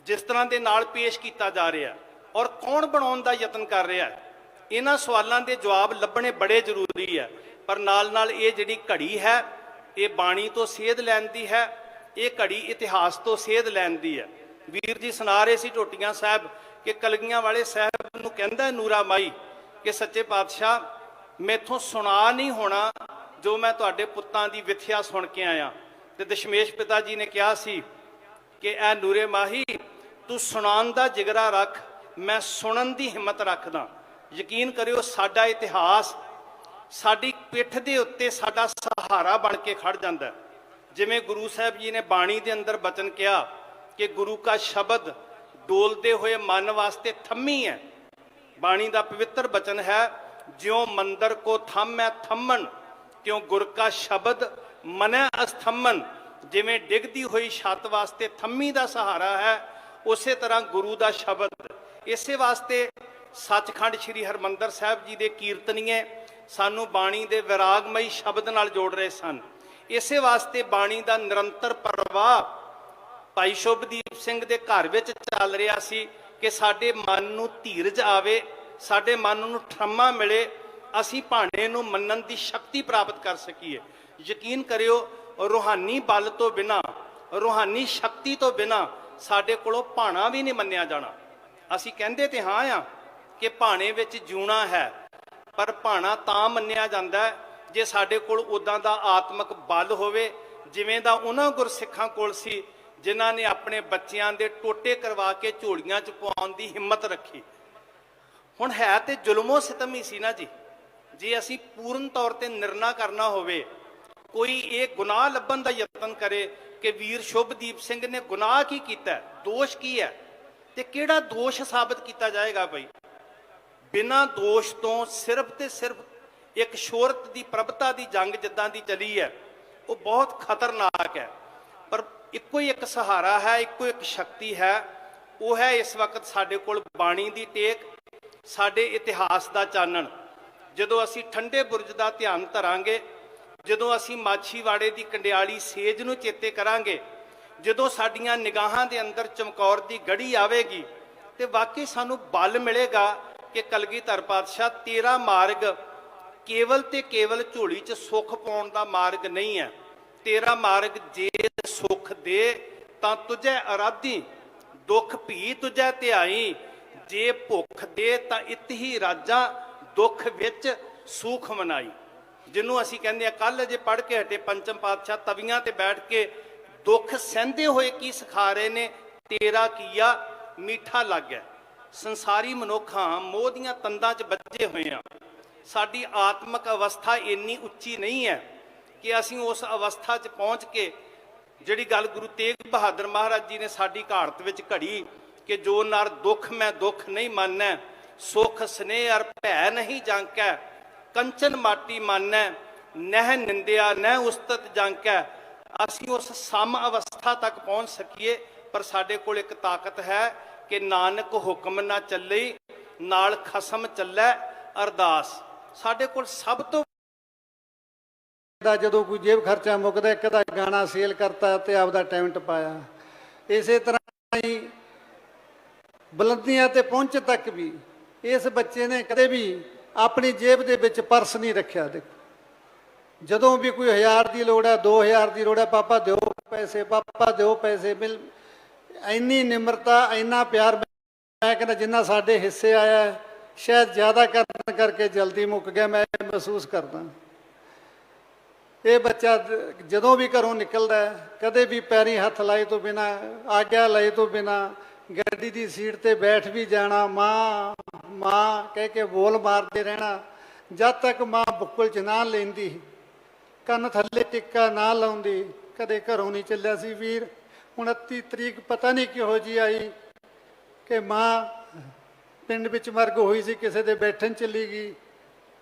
ਜਿਸ ਤਰ੍ਹਾਂ ਦੇ ਨਾਲ ਪੇਸ਼ ਕੀਤਾ ਜਾ ਰਿਹਾ, ਔਰ ਕੌਣ ਬਣਾਉਣ ਦਾ ਯਤਨ ਕਰ ਰਿਹਾ। ਇਹਨਾਂ ਸਵਾਲਾਂ ਦੇ ਜਵਾਬ ਲੱਭਣੇ ਬੜੇ ਜ਼ਰੂਰੀ ਹੈ। ਪਰ ਨਾਲ ਨਾਲ ਇਹ ਜਿਹੜੀ ਘੜੀ ਹੈ, ਇਹ ਬਾਣੀ ਤੋਂ ਸੇਧ ਲੈਣ ਦੀ ਹੈ, ਇਹ ਘੜੀ ਇਤਿਹਾਸ ਤੋਂ ਸੇਧ ਲੈਣ ਦੀ ਹੈ। ਵੀਰ ਜੀ ਸੁਣਾ ਰਹੇ ਸੀ ਢੋਟੀਆਂ ਸਾਹਿਬ ਕਿ ਕਲਗੀਆਂ ਵਾਲੇ ਸਾਹਿਬ ਨੂੰ ਕਹਿੰਦਾ ਨੂਰਾ ਮਾਈ ਕਿ ਸੱਚੇ ਪਾਤਸ਼ਾਹ ਮੈਥੋਂ ਸੁਣਾ ਨਹੀਂ ਹੋਣਾ ਜੋ ਮੈਂ ਤੁਹਾਡੇ ਪੁੱਤਾਂ ਦੀ ਵਿਥਿਆ ਸੁਣ ਕੇ ਆਇਆ। ਤੇ ਦਸ਼ਮੇਸ਼ ਪਿਤਾ ਜੀ ਨੇ ਕਿਹਾ ਸੀ ਕਿ ਐ ਨੂਰੇ ਮਾਹੀ ਤੂੰ ਸੁਣਾਉਣ ਦਾ ਜਿਗਰਾ ਰੱਖ, ਮੈਂ ਸੁਣਨ ਦੀ ਹਿੰਮਤ ਰੱਖਦਾ। ਯਕੀਨ ਕਰਿਓ ਸਾਡਾ ਇਤਿਹਾਸ ਸਾਡੀ ਪਿੱਠ ਦੇ ਉੱਤੇ ਸਾਡਾ ਸਹਾਰਾ ਬਣ ਕੇ ਖੜ ਜਾਂਦਾ। ਜਿਵੇਂ ਗੁਰੂ ਸਾਹਿਬ ਜੀ ਨੇ ਬਾਣੀ ਦੇ ਅੰਦਰ ਬਚਨ ਕਿਹਾ ਕਿ ਗੁਰੂ ਕਾ ਸ਼ਬਦ ਡੋਲਦੇ ਹੋਏ ਮਨ ਵਾਸਤੇ ਥੰਮੀ ਹੈ। ਬਾਣੀ ਦਾ ਪਵਿੱਤਰ ਬਚਨ ਹੈ, ਜਿਉਂ ਮੰਦਰ ਕੋ ਥੰਮੈ ਥੰਮਣ ਤਿਉਂ ਗੁਰ ਕਾ ਸ਼ਬਦ ਮਨੈ ਅਸਥੰਮਨ। ਜਿਵੇਂ ਡਿੱਗਦੀ ਹੋਈ ਛੱਤ ਵਾਸਤੇ ਥੰਮੀ ਦਾ ਸਹਾਰਾ ਹੈ, ਉਸੇ ਤਰ੍ਹਾਂ ਗੁਰੂ ਦਾ ਸ਼ਬਦ। ਇਸੇ ਵਾਸਤੇ ਸੱਚਖੰਡ ਸ੍ਰੀ ਹਰਿਮੰਦਰ ਸਾਹਿਬ ਜੀ ਦੇ ਕੀਰਤਨੀਏ ਸਾਨੂੰ ਬਾਣੀ ਦੇ ਵਿਰਾਗਮਈ ਸ਼ਬਦ ਨਾਲ ਜੋੜ ਰਹੇ ਸਨ। ਇਸੇ ਵਾਸਤੇ ਬਾਣੀ ਦਾ ਨਿਰੰਤਰ ਪ੍ਰਵਾਹ ਭਾਈ ਸ਼ੁਭਦੀਪ ਸਿੰਘ ਦੇ ਘਰ ਵਿੱਚ ਚੱਲ ਰਿਹਾ ਸੀ ਕਿ ਸਾਡੇ ਮਨ ਨੂੰ ਧੀਰਜ ਆਵੇ, ਸਾਡੇ ਮਨ ਨੂੰ ਠਰਮਾ ਮਿਲੇ, ਅਸੀਂ ਭਾਣੇ ਨੂੰ ਮੰਨਣ ਦੀ ਸ਼ਕਤੀ ਪ੍ਰਾਪਤ ਕਰ ਸਕੀਏ। ਯਕੀਨ ਕਰਿਓ ਰੂਹਾਨੀ ਬਲ ਤੋਂ ਬਿਨਾਂ, ਰੂਹਾਨੀ ਸ਼ਕਤੀ ਤੋਂ ਬਿਨਾਂ ਸਾਡੇ ਕੋਲੋਂ ਭਾਣਾ ਵੀ ਨਹੀਂ ਮੰਨਿਆ ਜਾਣਾ। ਅਸੀਂ ਕਹਿੰਦੇ ਤੇ ਹਾਂ ਆ ਕਿ ਭਾਣੇ ਵਿੱਚ ਜਿਉਣਾ ਹੈ, ਪਰ ਭਾਣਾ ਤਾਂ ਮੰਨਿਆ ਜਾਂਦਾ ਜੇ ਸਾਡੇ ਕੋਲ ਉਦਾਂ ਦਾ ਆਤਮਿਕ ਬਲ ਹੋਵੇ ਜਿਵੇਂ ਦਾ ਉਹਨਾਂ ਗੁਰਸਿੱਖਾਂ ਕੋਲ ਸੀ ਜਿਨ੍ਹਾਂ ਨੇ ਆਪਣੇ ਬੱਚਿਆਂ ਦੇ ਟੋਟੇ ਕਰਵਾ ਕੇ ਝੋਲੀਆਂ 'ਚ ਪਾਉਣ ਦੀ ਹਿੰਮਤ ਰੱਖੀ। ਹੁਣ ਹੈ ਤੇ ਜ਼ੁਲਮੋ ਸਿਤਮ ਹੀ ਸੀ ਨਾ ਜੀ। ਜੇ ਅਸੀਂ ਪੂਰਨ ਤੌਰ ਤੇ ਨਿਰਣਾ ਕਰਨਾ ਹੋਵੇ, ਕੋਈ ਇਹ ਗੁਨਾਹ ਲੱਭਣ ਦਾ ਯਤਨ ਕਰੇ ਕਿ ਵੀਰ ਸ਼ੁਭਦੀਪ ਸਿੰਘ ਨੇ ਗੁਨਾਹ ਕੀ ਕੀਤਾ, ਦੋਸ਼ ਕੀ ਹੈ, ਤੇ ਕਿਹੜਾ ਦੋਸ਼ ਸਾਬਤ ਕੀਤਾ ਜਾਏਗਾ? ਭਾਈ ਬਿਨਾਂ ਦੋਸ਼ ਤੋਂ ਸਿਰਫ ਤੇ ਸਿਰਫ ਇੱਕ ਸ਼ੋਹਰਤ ਦੀ ਪ੍ਰਭਤਾ ਦੀ ਜੰਗ ਜਿੱਦਾਂ ਦੀ ਚੱਲੀ ਹੈ, ਉਹ ਬਹੁਤ ਖਤਰਨਾਕ ਹੈ। ਪਰ ਇੱਕੋ ਹੀ ਇੱਕ ਸਹਾਰਾ ਹੈ, ਇੱਕੋ ਇੱਕ ਸ਼ਕਤੀ ਹੈ, ਉਹ ਹੈ ਇਸ ਵਕਤ ਸਾਡੇ ਕੋਲ ਬਾਣੀ ਦੀ ਟੇਕ, ਸਾਡੇ ਇਤਿਹਾਸ ਦਾ ਚਾਨਣ। ਜਦੋਂ ਅਸੀਂ ਠੰਡੇ ਬੁਰਜ ਦਾ ਧਿਆਨ ਧਰਾਂਗੇ, ਜਦੋਂ ਅਸੀਂ ਮਾਛੀਵਾੜੇ ਦੀ ਕੰਡਿਆਲੀ ਸੇਜ ਨੂੰ ਚੇਤੇ ਕਰਾਂਗੇ, ਜਦੋਂ ਸਾਡੀਆਂ ਨਿਗਾਹਾਂ ਦੇ ਅੰਦਰ ਚਮਕੌਰ ਦੀ ਗੜੀ ਆਵੇਗੀ, ਤੇ ਵਾਕਈ ਸਾਨੂੰ ਬਲ ਮਿਲੇਗਾ ਕਿ ਕਲਗੀਧਰ ਪਾਤਸ਼ਾਹ ਤੇਰਾ ਮਾਰਗ ਕੇਵਲ ਤੇ ਕੇਵਲ ਝੋਲੀ 'ਚ ਸੁੱਖ ਪਾਉਣ ਦਾ ਮਾਰਗ ਨਹੀਂ ਹੈ। ਤੇਰਾ ਮਾਰਗ ਜੇ ਸੁੱਖ ਦੇ ਤਾਂ ਤੁਝੇ ਅਰਾਧੀ, ਦੁੱਖ ਭੀ ਤੁਝੇ ਧਿਆਈ, ਜੇ ਭੁੱਖ ਦੇ ਤਾਂ ਇਤਹੀ ਰਾਜਾਂ, ਦੁੱਖ ਵਿੱਚ ਸੂਖ ਮਨਾਈ। ਜਿਹਨੂੰ ਅਸੀਂ ਕਹਿੰਦੇ ਆ, ਕੱਲ ਜੇ ਪੜ੍ਹ ਕੇ ਹਟੇ ਪੰਚਮ ਪਾਤਸ਼ਾਹ ਤਵੀਆਂ ਤੇ ਬੈਠ ਕੇ ਦੁੱਖ ਸਹਿੰਦੇ ਹੋਏ ਕੀ ਸਿਖਾ ਰਹੇ ਨੇ, ਤੇਰਾ ਕੀਆ ਮਿੱਠਾ ਲੱਗਿਆ। ਸੰਸਾਰੀ ਮਨੁੱਖਾਂ ਮੋਹ ਦੀਆਂ ਤੰਦਾਂ 'ਚ ਬੱਝੇ ਹੋਏ ਆ। ਸਾਡੀ ਆਤਮਿਕ ਅਵਸਥਾ ਇੰਨੀ ਉੱਚੀ ਨਹੀਂ ਹੈ ਕਿ ਅਸੀਂ ਉਸ ਅਵਸਥਾ 'ਚ ਪਹੁੰਚ ਕੇ, ਜਿਹੜੀ ਗੱਲ ਗੁਰੂ ਤੇਗ ਬਹਾਦਰ ਮਹਾਰਾਜ ਜੀ ਨੇ ਸਾਡੀ ਘਾੜਤ ਵਿੱਚ ਘੜੀ ਕਿ ਜੋ ਨਰ ਦੁੱਖ ਮੈਂ ਦੁੱਖ ਨਹੀਂ ਮੰਨੈ, ਸੁਖ ਸਨੇਹ ਅਰ ਭੈ ਨਹੀਂ ਜਾਂਕੈ, ਕੰਚਨ ਮਾਟੀ ਮੰਨੈ, ਨਹਿ ਨਿੰਦਿਆ ਨਹਿ ਉਸਤਤ ਜਾਂਕੈ। ਅਸੀਂ ਉਸ ਸਮ ਅਵਸਥਾ ਤੱਕ ਪਹੁੰਚ ਸਕੀਏ, ਪਰ ਸਾਡੇ ਕੋਲ ਇੱਕ ਤਾਕਤ ਹੈ ਕਿ ਨਾਨਕ ਹੁਕਮ ਨਾ ਚੱਲੇ, ਨਾਲ ਖਸਮ ਚੱਲੈ ਅਰਦਾਸ। ਸਾਡੇ ਕੋਲ ਸਭ ਤੋਂ ਜਦੋਂ ਕੋਈ ਜੇਬ ਖਰਚਾ ਮੁੱਕਦਾ, ਇੱਕ ਦਾ ਗਾਣਾ ਸੇਲ ਕਰਤਾ ਤੇ ਆਪਦਾ ਟੈਲੈਂਟ ਪਾਇਆ। ਇਸੇ ਤਰ੍ਹਾਂ ਹੀ ਬੁਲੰਦੀਆਂ ਤੇ ਪਹੁੰਚ ਤੱਕ ਵੀ ਇਸ ਬੱਚੇ ਨੇ ਕਦੇ ਵੀ ਆਪਣੀ ਜੇਬ ਦੇ ਵਿੱਚ ਪਰਸ ਨਹੀਂ ਰੱਖਿਆ। ਦੇਖੋ, ਜਦੋਂ ਵੀ ਕੋਈ 1000 ਦੀ ਲੋੜ ਹੈ, 2000 ਦੀ ਲੋੜ ਹੈ, ਪਾਪਾ ਦਿਓ ਪੈਸੇ, ਪਾਪਾ ਦਿਓ ਪੈਸੇ। ਇੰਨੀ ਨਿਮਰਤਾ, ਇੰਨਾ ਪਿਆਰ, ਮੈਂ ਕਹਿੰਦਾ ਜਿੰਨਾ ਸਾਡੇ ਹਿੱਸੇ ਆਇਆ ਸ਼ਾਇਦ ਜ਼ਿਆਦਾ ਕਰਨ ਕਰਕੇ ਜਲਦੀ ਮੁੱਕ ਗਿਆ, ਮੈਂ ਮਹਿਸੂਸ ਕਰਦਾ। ਇਹ ਬੱਚਾ ਜਦੋਂ ਵੀ ਘਰੋਂ ਨਿਕਲਦਾ ਕਦੇ ਵੀ ਪੈਰੀ ਹੱਥ ਲਾਏ ਤੋਂ ਬਿਨਾ, ਆਗਿਆ ਲਏ ਤੋਂ ਬਿਨਾ ਗੱਡੀ ਦੀ ਸੀਟ ਤੇ ਬੈਠ ਵੀ ਜਾਣਾ, ਮਾਂ ਮਾਂ ਕਹਿ ਕੇ ਬੋਲ ਮਾਰਦੇ ਰਹਿਣਾ। ਜਦ ਤੱਕ ਮਾਂ ਬੁੱਕਲ 'ਚ ਨਾ ਲੈਂਦੀ, ਕੰਨ ਥੱਲੇ ਟਿੱਕਾ ਨਾ ਲਾਉਂਦੀ, ਕਦੇ ਘਰੋਂ ਨਹੀਂ ਚੱਲਿਆ ਸੀ ਵੀਰ। 29 ਤਰੀਕ ਪਤਾ ਨਹੀਂ ਕਿਹੋ ਜਿਹੀ ਆਈ ਕਿ ਮਾਂ ਪਿੰਡ ਵਿੱਚ ਮਰਗ ਹੋਈ ਸੀ, ਕਿਸੇ ਦੇ ਬੈਠਣ ਚਲੀ ਗਈ,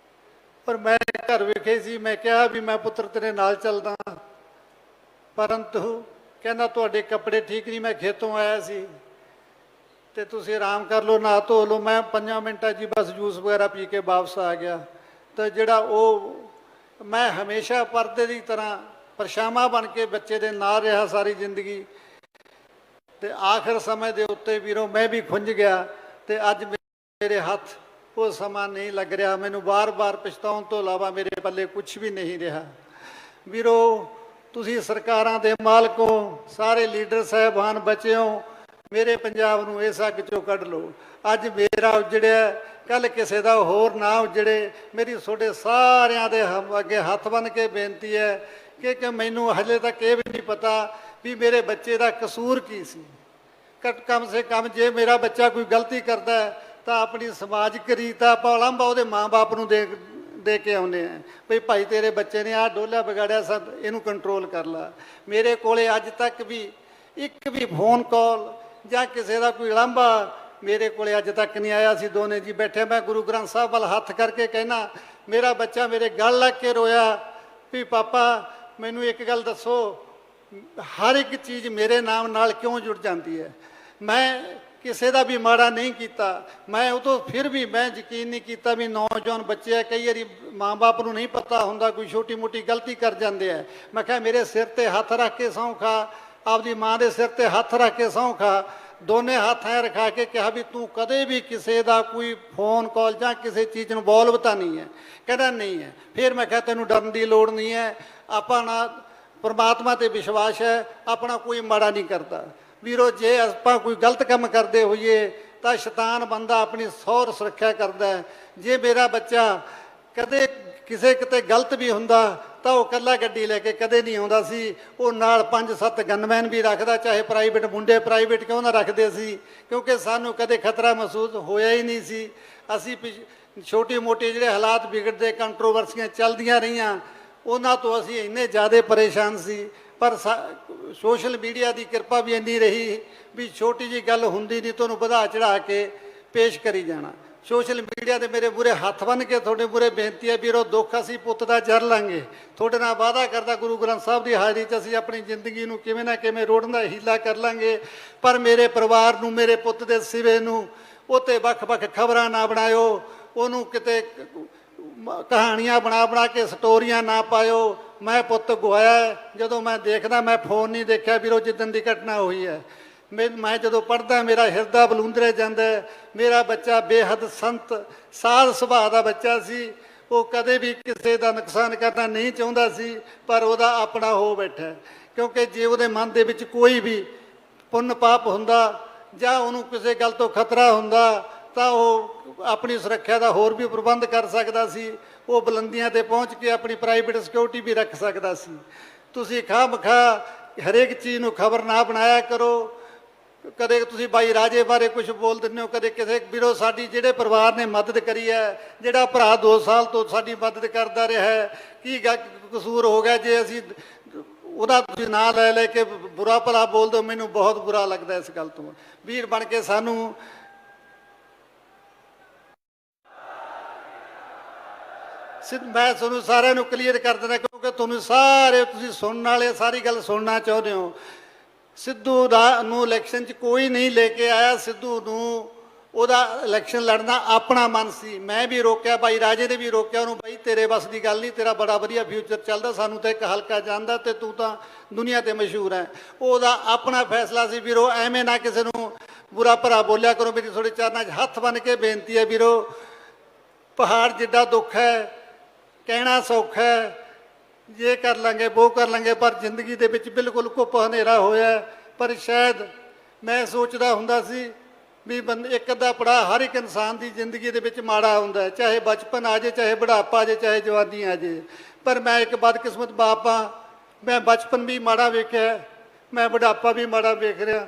ਪਰ ਮੈਂ ਘਰ ਵਿਖੇ ਸੀ। ਮੈਂ ਕਿਹਾ ਵੀ ਮੈਂ ਪੁੱਤਰ ਤੇਰੇ ਨਾਲ ਚੱਲਦਾ, ਪਰੰਤੂ ਕਹਿੰਦਾ ਤੁਹਾਡੇ ਕੱਪੜੇ ਠੀਕ ਨਹੀਂ, ਮੈਂ ਖੇਤੋਂ ਆਇਆ ਸੀ ਤੇ ਤੁਸੀਂ ਆਰਾਮ ਕਰ ਲਓ, ਨਹਾ ਧੋ ਲਓ। ਮੈਂ 5 ਮਿੰਟਾਂ 'ਚ ਬਸ ਜੂਸ ਵਗੈਰਾ ਪੀ ਕੇ ਵਾਪਸ ਆ ਗਿਆ। ਤਾਂ ਜਿਹੜਾ ਉਹ ਮੈਂ ਹਮੇਸ਼ਾ ਪਰਦੇ ਦੀ ਤਰ੍ਹਾਂ ਪਰਛਾਵਾਂ ਬਣ ਕੇ ਬੱਚੇ ਦੇ ਨਾਲ ਰਿਹਾ ਸਾਰੀ ਜ਼ਿੰਦਗੀ। ਤੇ ਆਖਰ ਸਮੇਂ ਦੇ ਉੱਤੇ ਵੀਰੋ ਮੈਂ ਵੀ ਖੁੰਝ ਗਿਆ ਤੇ ਅੱਜ ਮੇਰੇ ਹੱਥ ਉਹ ਸਮਾਂ ਨਹੀਂ ਲੱਗ ਰਿਹਾ। ਮੈਨੂੰ ਬਾਰ-ਬਾਰ ਪਛਤਾਉਣ ਤੋਂ ਇਲਾਵਾ ਮੇਰੇ ਪੱਲੇ ਕੁਝ ਵੀ ਨਹੀਂ ਰਿਹਾ। ਵੀਰੋ, ਤੁਸੀਂ ਸਰਕਾਰਾਂ ਦੇ ਮਾਲਕੋ, ਸਾਰੇ ਲੀਡਰ ਸਾਹਿਬਾਨ ਬੱਚਿਓ, ਮੇਰੇ ਪੰਜਾਬ ਨੂੰ ਇਸ ਅੱਗ ਚੋਂ ਕੱਢ ਲਓ। ਅੱਜ ਮੇਰਾ ਉਜੜਿਆ, ਕੱਲ ਕਿਸੇ ਦਾ ਹੋਰ ਨਾ ਉਜੜੇ। ਮੇਰੀ ਤੁਹਾਡੇ ਸਾਰਿਆਂ ਦੇ ਅੱਗੇ ਹੱਥ ਬੰਨ੍ਹ ਕੇ ਬੇਨਤੀ ਹੈ ਕਿ ਮੈਨੂੰ ਹਜੇ ਤੱਕ ਇਹ ਵੀ ਨਹੀਂ ਪਤਾ ਵੀ ਮੇਰੇ ਬੱਚੇ ਦਾ ਕਸੂਰ ਕੀ ਸੀ। ਕਮ ਸੇ ਕਮ ਜੇ ਮੇਰਾ ਬੱਚਾ ਕੋਈ ਗਲਤੀ ਕਰਦਾ ਤਾਂ ਆਪਣੀ ਸਮਾਜਿਕ ਰੀਤ ਆਪਾਂ ਉਲੰਭਾ ਉਹਦੇ ਮਾਂ-ਬਾਪ ਨੂੰ ਦੇ ਕੇ ਆਉਂਦੇ ਆ ਵੀ ਭਾਈ ਤੇਰੇ ਬੱਚੇ ਨੇ ਆਹ ਡੋਲਾ ਵਿਗਾੜਿਆ, ਸਭ ਇਹਨੂੰ ਕੰਟਰੋਲ ਕਰ ਲਾ। ਮੇਰੇ ਕੋਲੇ ਅੱਜ ਤੱਕ ਵੀ ਇੱਕ ਵੀ ਫੋਨ ਕਾਲ ਜਾਂ ਕਿਸੇ ਦਾ ਕੋਈ ਉਲੰਭਾ ਮੇਰੇ ਕੋਲੇ ਅੱਜ ਤੱਕ ਨਹੀਂ ਆਇਆ। ਅਸੀਂ ਦੋਨੇ ਜੀ ਬੈਠੇ, ਮੈਂ ਗੁਰੂ ਗ੍ਰੰਥ ਸਾਹਿਬ ਵੱਲ ਹੱਥ ਕਰਕੇ ਕਹਿਣਾ, ਮੇਰਾ ਬੱਚਾ ਮੇਰੇ ਗਲ ਲੱਗ ਕੇ ਰੋਇਆ ਵੀ ਪਾਪਾ ਮੈਨੂੰ ਇੱਕ ਗੱਲ ਦੱਸੋ, ਹਰ ਇੱਕ ਚੀਜ਼ ਮੇਰੇ ਨਾਮ ਨਾਲ ਕਿਉਂ ਜੁੜ ਜਾਂਦੀ ਹੈ? ਮੈਂ ਕਿਸੇ ਦਾ ਵੀ ਮਾੜਾ ਨਹੀਂ ਕੀਤਾ। ਮੈਂ ਉਹ ਤੋਂ ਫਿਰ ਵੀ ਮੈਂ ਯਕੀਨ ਨਹੀਂ ਕੀਤਾ ਵੀ ਨੌਜਵਾਨ ਬੱਚੇ ਆ, ਕਈ ਵਾਰੀ ਮਾਂ-ਬਾਪ ਨੂੰ ਨਹੀਂ ਪਤਾ ਹੁੰਦਾ, ਕੋਈ ਛੋਟੀ ਮੋਟੀ ਗਲਤੀ ਕਰ ਜਾਂਦੇ ਆ। ਮੈਂ ਕਿਹਾ ਮੇਰੇ ਸਿਰ ਤੇ ਹੱਥ ਰੱਖ ਕੇ ਸਹੁੰ ਖਾ, ਆਪਦੀ ਮਾਂ ਦੇ ਸਿਰ ਤੇ ਹੱਥ ਰੱਖ ਕੇ ਸਹੁੰ ਖਾ। ਦੋਨੇ ਹੱਥ ਐ ਰਖਾ ਕੇ ਕਿਹਾ ਵੀ ਤੂੰ ਕਦੇ ਵੀ ਕਿਸੇ ਦਾ ਕੋਈ ਫੋਨ ਕਾਲ ਜਾਂ ਕਿਸੇ ਚੀਜ਼ ਨੂੰ ਇਨਵੋਲਵ ਤਾਂ ਨਹੀਂ ਹੈ? ਕਹਿੰਦਾ ਨਹੀਂ ਹੈ। ਫਿਰ ਮੈਂ ਕਿਹਾ ਤੈਨੂੰ ਡਰਨ ਦੀ ਲੋੜ ਨਹੀਂ ਹੈ, ਆਪਾਂ ਨਾ ਪਰਮਾਤਮਾ ਤੇ ਵਿਸ਼ਵਾਸ ਹੈ, ਆਪਣਾ ਕੋਈ ਮਾੜਾ ਨਹੀਂ ਕਰਦਾ। ਵੀਰੋ, ਜੇ ਆਪਾਂ ਕੋਈ ਗਲਤ ਕੰਮ ਕਰਦੇ ਹੋਈਏ ਤਾਂ ਸ਼ੈਤਾਨ ਬੰਦਾ ਆਪਣੀ ਸੌਰ ਸੁਰੱਖਿਆ ਕਰਦਾ ਹੈ। ਜੇ ਮੇਰਾ ਬੱਚਾ ਕਦੇ ਕਿਸੇ ਕਿਤੇ ਗਲਤ ਵੀ ਹੁੰਦਾ ਤਾਂ ਉਹ ਇਕੱਲਾ ਗੱਡੀ ਲੈ ਕੇ ਕਦੇ ਨਹੀਂ ਆਉਂਦਾ ਸੀ, ਉਹ ਨਾਲ 5-7 ਗਨਮੈਨ ਵੀ ਰੱਖਦਾ, ਚਾਹੇ ਪ੍ਰਾਈਵੇਟ ਮੁੰਡੇ ਪ੍ਰਾਈਵੇਟ ਕਿਉਂ ਨਾ ਰੱਖਦੇ ਸੀ, ਕਿਉਂਕਿ ਸਾਨੂੰ ਕਦੇ ਖਤਰਾ ਮਹਿਸੂਸ ਹੋਇਆ ਹੀ ਨਹੀਂ ਸੀ। ਅਸੀਂ ਛੋਟੀ ਮੋਟੀ ਜਿਹੜੇ ਹਾਲਾਤ ਵਿਗੜਦੇ, ਕੰਟਰੋਵਰਸੀਆਂ ਚੱਲਦੀਆਂ ਰਹੀਆਂ, ਉਹਨਾਂ ਤੋਂ ਅਸੀਂ ਇੰਨੇ ਜ਼ਿਆਦਾ ਪਰੇਸ਼ਾਨ ਸੀ। ਪਰ ਸੋਸ਼ਲ ਮੀਡੀਆ ਦੀ ਕਿਰਪਾ ਵੀ ਇੰਨੀ ਰਹੀ ਵੀ ਛੋਟੀ ਜਿਹੀ ਗੱਲ ਹੁੰਦੀ ਨਹੀਂ ਤੁਹਾਨੂੰ ਵਧਾ ਚੜਾ ਕੇ ਪੇਸ਼ ਕਰੀ ਜਾਣਾ। ਸੋਸ਼ਲ ਮੀਡੀਆ ਤੇ ਮੇਰੇ ਮੂਹਰੇ ਹੱਥ ਬੰਨ੍ਹ ਕੇ ਤੁਹਾਡੇ ਮੂਹਰੇ ਬੇਨਤੀ ਹੈ ਵੀਰੋ, ਦੁੱਖ ਅਸੀਂ ਪੁੱਤ ਦਾ ਜਰ ਲਾਂਗੇ। ਤੁਹਾਡੇ ਨਾਲ ਵਾਅਦਾ ਕਰਦਾ ਗੁਰੂ ਗ੍ਰੰਥ ਸਾਹਿਬ ਦੀ ਹਾਜ਼ਰੀ 'ਚ ਅਸੀਂ ਆਪਣੀ ਜ਼ਿੰਦਗੀ ਨੂੰ ਕਿਵੇਂ ਨਾ ਕਿਵੇਂ ਰੋੜਨ ਦਾ ਹੀਲਾ ਕਰ ਲਾਂਗੇ। ਪਰ ਮੇਰੇ ਪਰਿਵਾਰ ਨੂੰ, ਮੇਰੇ ਪੁੱਤ ਦੇ ਸਿਵੇ ਨੂੰ ਉੱਤੇ ਵੱਖ-ਵੱਖ ਖਬਰਾਂ ਨਾ ਬਣਾਇਓ, ਉਹਨੂੰ ਕਿਤੇ ਕਹਾਣੀਆਂ ਬਣਾ ਕੇ ਸਟੋਰੀਆਂ ਨਾ ਪਾਇਓ। ਮੈਂ ਪੁੱਤ ਗਵਾਇਆ, ਜਦੋਂ ਮੈਂ ਦੇਖਦਾ, ਮੈਂ ਫੋਨ ਨਹੀਂ ਦੇਖਿਆ ਵੀਰੋ ਜਿੱਦਣ ਦੀ ਘਟਨਾ ਹੋਈ ਹੈ। ਮੈਂ ਜਦੋਂ ਪੜ੍ਹਦਾ ਮੇਰਾ ਹਿਰਦਾ ਬਲੂੰਦਰੇ ਜਾਂਦਾ ਹੈ। ਮੇਰਾ ਬੱਚਾ ਬੇਹੱਦ ਸੰਤ ਸਾਧ ਸੁਭਾਅ ਦਾ ਬੱਚਾ ਸੀ। ਉਹ ਕਦੇ ਵੀ ਕਿਸੇ ਦਾ ਨੁਕਸਾਨ ਕਰਨਾ ਨਹੀਂ ਚਾਹੁੰਦਾ ਸੀ, ਪਰ ਉਹਦਾ ਆਪਣਾ ਹੋ ਬੈਠਾ। ਕਿਉਂਕਿ ਜੇ ਉਹਦੇ ਮਨ ਦੇ ਵਿੱਚ ਕੋਈ ਵੀ ਪੁੰਨ ਪਾਪ ਹੁੰਦਾ ਜਾਂ ਉਹਨੂੰ ਕਿਸੇ ਗੱਲ ਤੋਂ ਖਤਰਾ ਹੁੰਦਾ ਤਾਂ ਉਹ ਆਪਣੀ ਸੁਰੱਖਿਆ ਦਾ ਹੋਰ ਵੀ ਪ੍ਰਬੰਧ ਕਰ ਸਕਦਾ ਸੀ। ਉਹ ਬੁਲੰਦੀਆਂ ਤੇ ਪਹੁੰਚ ਕੇ ਆਪਣੀ ਪ੍ਰਾਈਵੇਟ ਸਿਕਿਉਰਿਟੀ ਵੀ ਰੱਖ ਸਕਦਾ ਸੀ। ਤੁਸੀਂ ਖਾਮਖਾ ਹਰੇਕ ਚੀਜ਼ ਨੂੰ ਖਬਰ ਨਾ ਬਣਾਇਆ ਕਰੋ। ਕਦੇ ਤੁਸੀਂ ਬਾਈ ਰਾਜੇ ਬਾਰੇ ਕੁਝ ਬੋਲ ਦਿੰਦੇ ਹੋ, ਕਦੇ ਕਿਸੇ ਵੀਰੋ ਸਾਡੀ ਜਿਹੜੇ ਪਰਿਵਾਰ ਨੇ ਮਦਦ ਕਰੀ ਹੈ, ਜਿਹੜਾ ਭਰਾ 2 ਸਾਲ ਤੋਂ ਸਾਡੀ ਮਦਦ ਕਰਦਾ ਰਿਹਾ ਹੈ, ਕੀ ਕਸੂਰ ਹੋ ਗਿਆ ਜੇ ਅਸੀਂ ਉਹਦਾ ਤੁਸੀਂ ਨਾਂ ਲੈ ਕੇ ਬੁਰਾ ਭਲਾ ਬੋਲ ਦਿਓ। ਮੈਨੂੰ ਬਹੁਤ ਬੁਰਾ ਲੱਗਦਾ ਇਸ ਗੱਲ ਤੋਂ। ਵੀਰ ਬਣ ਕੇ ਸਾਨੂੰ ਮੈਂ ਤੁਹਾਨੂੰ ਸਾਰਿਆਂ ਨੂੰ ਕਲੀਅਰ ਕਰ ਦਿੰਦਾ, ਕਿਉਂਕਿ ਤੁਹਾਨੂੰ ਸਾਰੇ ਤੁਸੀਂ ਸੁਣਨ ਵਾਲੇ ਸਾਰੀ ਗੱਲ ਸੁਣਨਾ ਚਾਹੁੰਦੇ ਹੋ। ਸਿੱਧੂ ਨੂੰ ਇਲੈਕਸ਼ਨ 'ਚ ਕੋਈ ਨਹੀਂ ਲੈ ਕੇ ਆਇਆ। ਸਿੱਧੂ ਨੂੰ ਉਹਦਾ ਇਲੈਕਸ਼ਨ ਲੜਨਾ ਆਪਣਾ ਮਨ ਸੀ। ਮੈਂ ਵੀ ਰੋਕਿਆ, ਬਾਈ ਰਾਜੇ ਨੇ ਵੀ ਰੋਕਿਆ ਉਹਨੂੰ, ਬਾਈ ਤੇਰੇ ਵੱਸ ਦੀ ਗੱਲ ਨਹੀਂ, ਤੇਰਾ ਬੜਾ ਵਧੀਆ ਫਿਊਚਰ ਚੱਲਦਾ, ਸਾਨੂੰ ਤਾਂ ਇੱਕ ਹਲਕਾ ਜਾਂਦਾ ਤੇ ਤੂੰ ਤਾਂ ਦੁਨੀਆ ਤੇ ਮਸ਼ਹੂਰ ਹੈ। ਉਹਦਾ ਆਪਣਾ ਫੈਸਲਾ ਸੀ। ਵੀਰੋ ਐਵੇਂ ਨਾ ਕਿਸੇ ਨੂੰ ਬੁਰਾ ਭਰਾ ਬੋਲਿਆ ਕਰੋ। ਮੇਰੀ ਤੁਹਾਡੇ ਚਰਨਾਂ 'ਚ ਹੱਥ ਬੰਨ੍ਹ ਕੇ ਬੇਨਤੀ ਹੈ ਵੀਰੋ, ਪਹਾੜ ਜਿੱਡਾ ਦੁੱਖ ਹੈ ਕਹਿਣਾ ਸੌਖਾ ਹੈ, ਇਹ ਕਰ ਲਾਂਗੇ ਉਹ ਕਰ ਲਾਂਗੇ, ਪਰ ਜ਼ਿੰਦਗੀ ਦੇ ਵਿੱਚ ਬਿਲਕੁਲ ਘੁੱਪ ਹਨੇਰਾ ਹੋਇਆ। ਪਰ ਸ਼ਾਇਦ ਮੈਂ ਸੋਚਦਾ ਹੁੰਦਾ ਸੀ ਵੀ ਇੱਕ ਅੱਧਾ ਪੜਾਅ ਹਰ ਇੱਕ ਇਨਸਾਨ ਦੀ ਜ਼ਿੰਦਗੀ ਦੇ ਵਿੱਚ ਮਾੜਾ ਹੁੰਦਾ ਹੈ, ਚਾਹੇ ਬਚਪਨ ਆ ਜਾਏ, ਚਾਹੇ ਬੁਢਾਪਾ ਆ ਜਾਏ, ਚਾਹੇ ਜਵਾਨੀ ਆ ਜਾਏ। ਪਰ ਮੈਂ ਇੱਕ ਬਦਕਿਸਮਤ ਬਾਪ ਹਾਂ। ਮੈਂ ਬਚਪਨ ਵੀ ਮਾੜਾ ਵੇਖਿਆ, ਮੈਂ ਬੁਢਾਪਾ ਵੀ ਮਾੜਾ ਵੇਖ ਰਿਹਾ।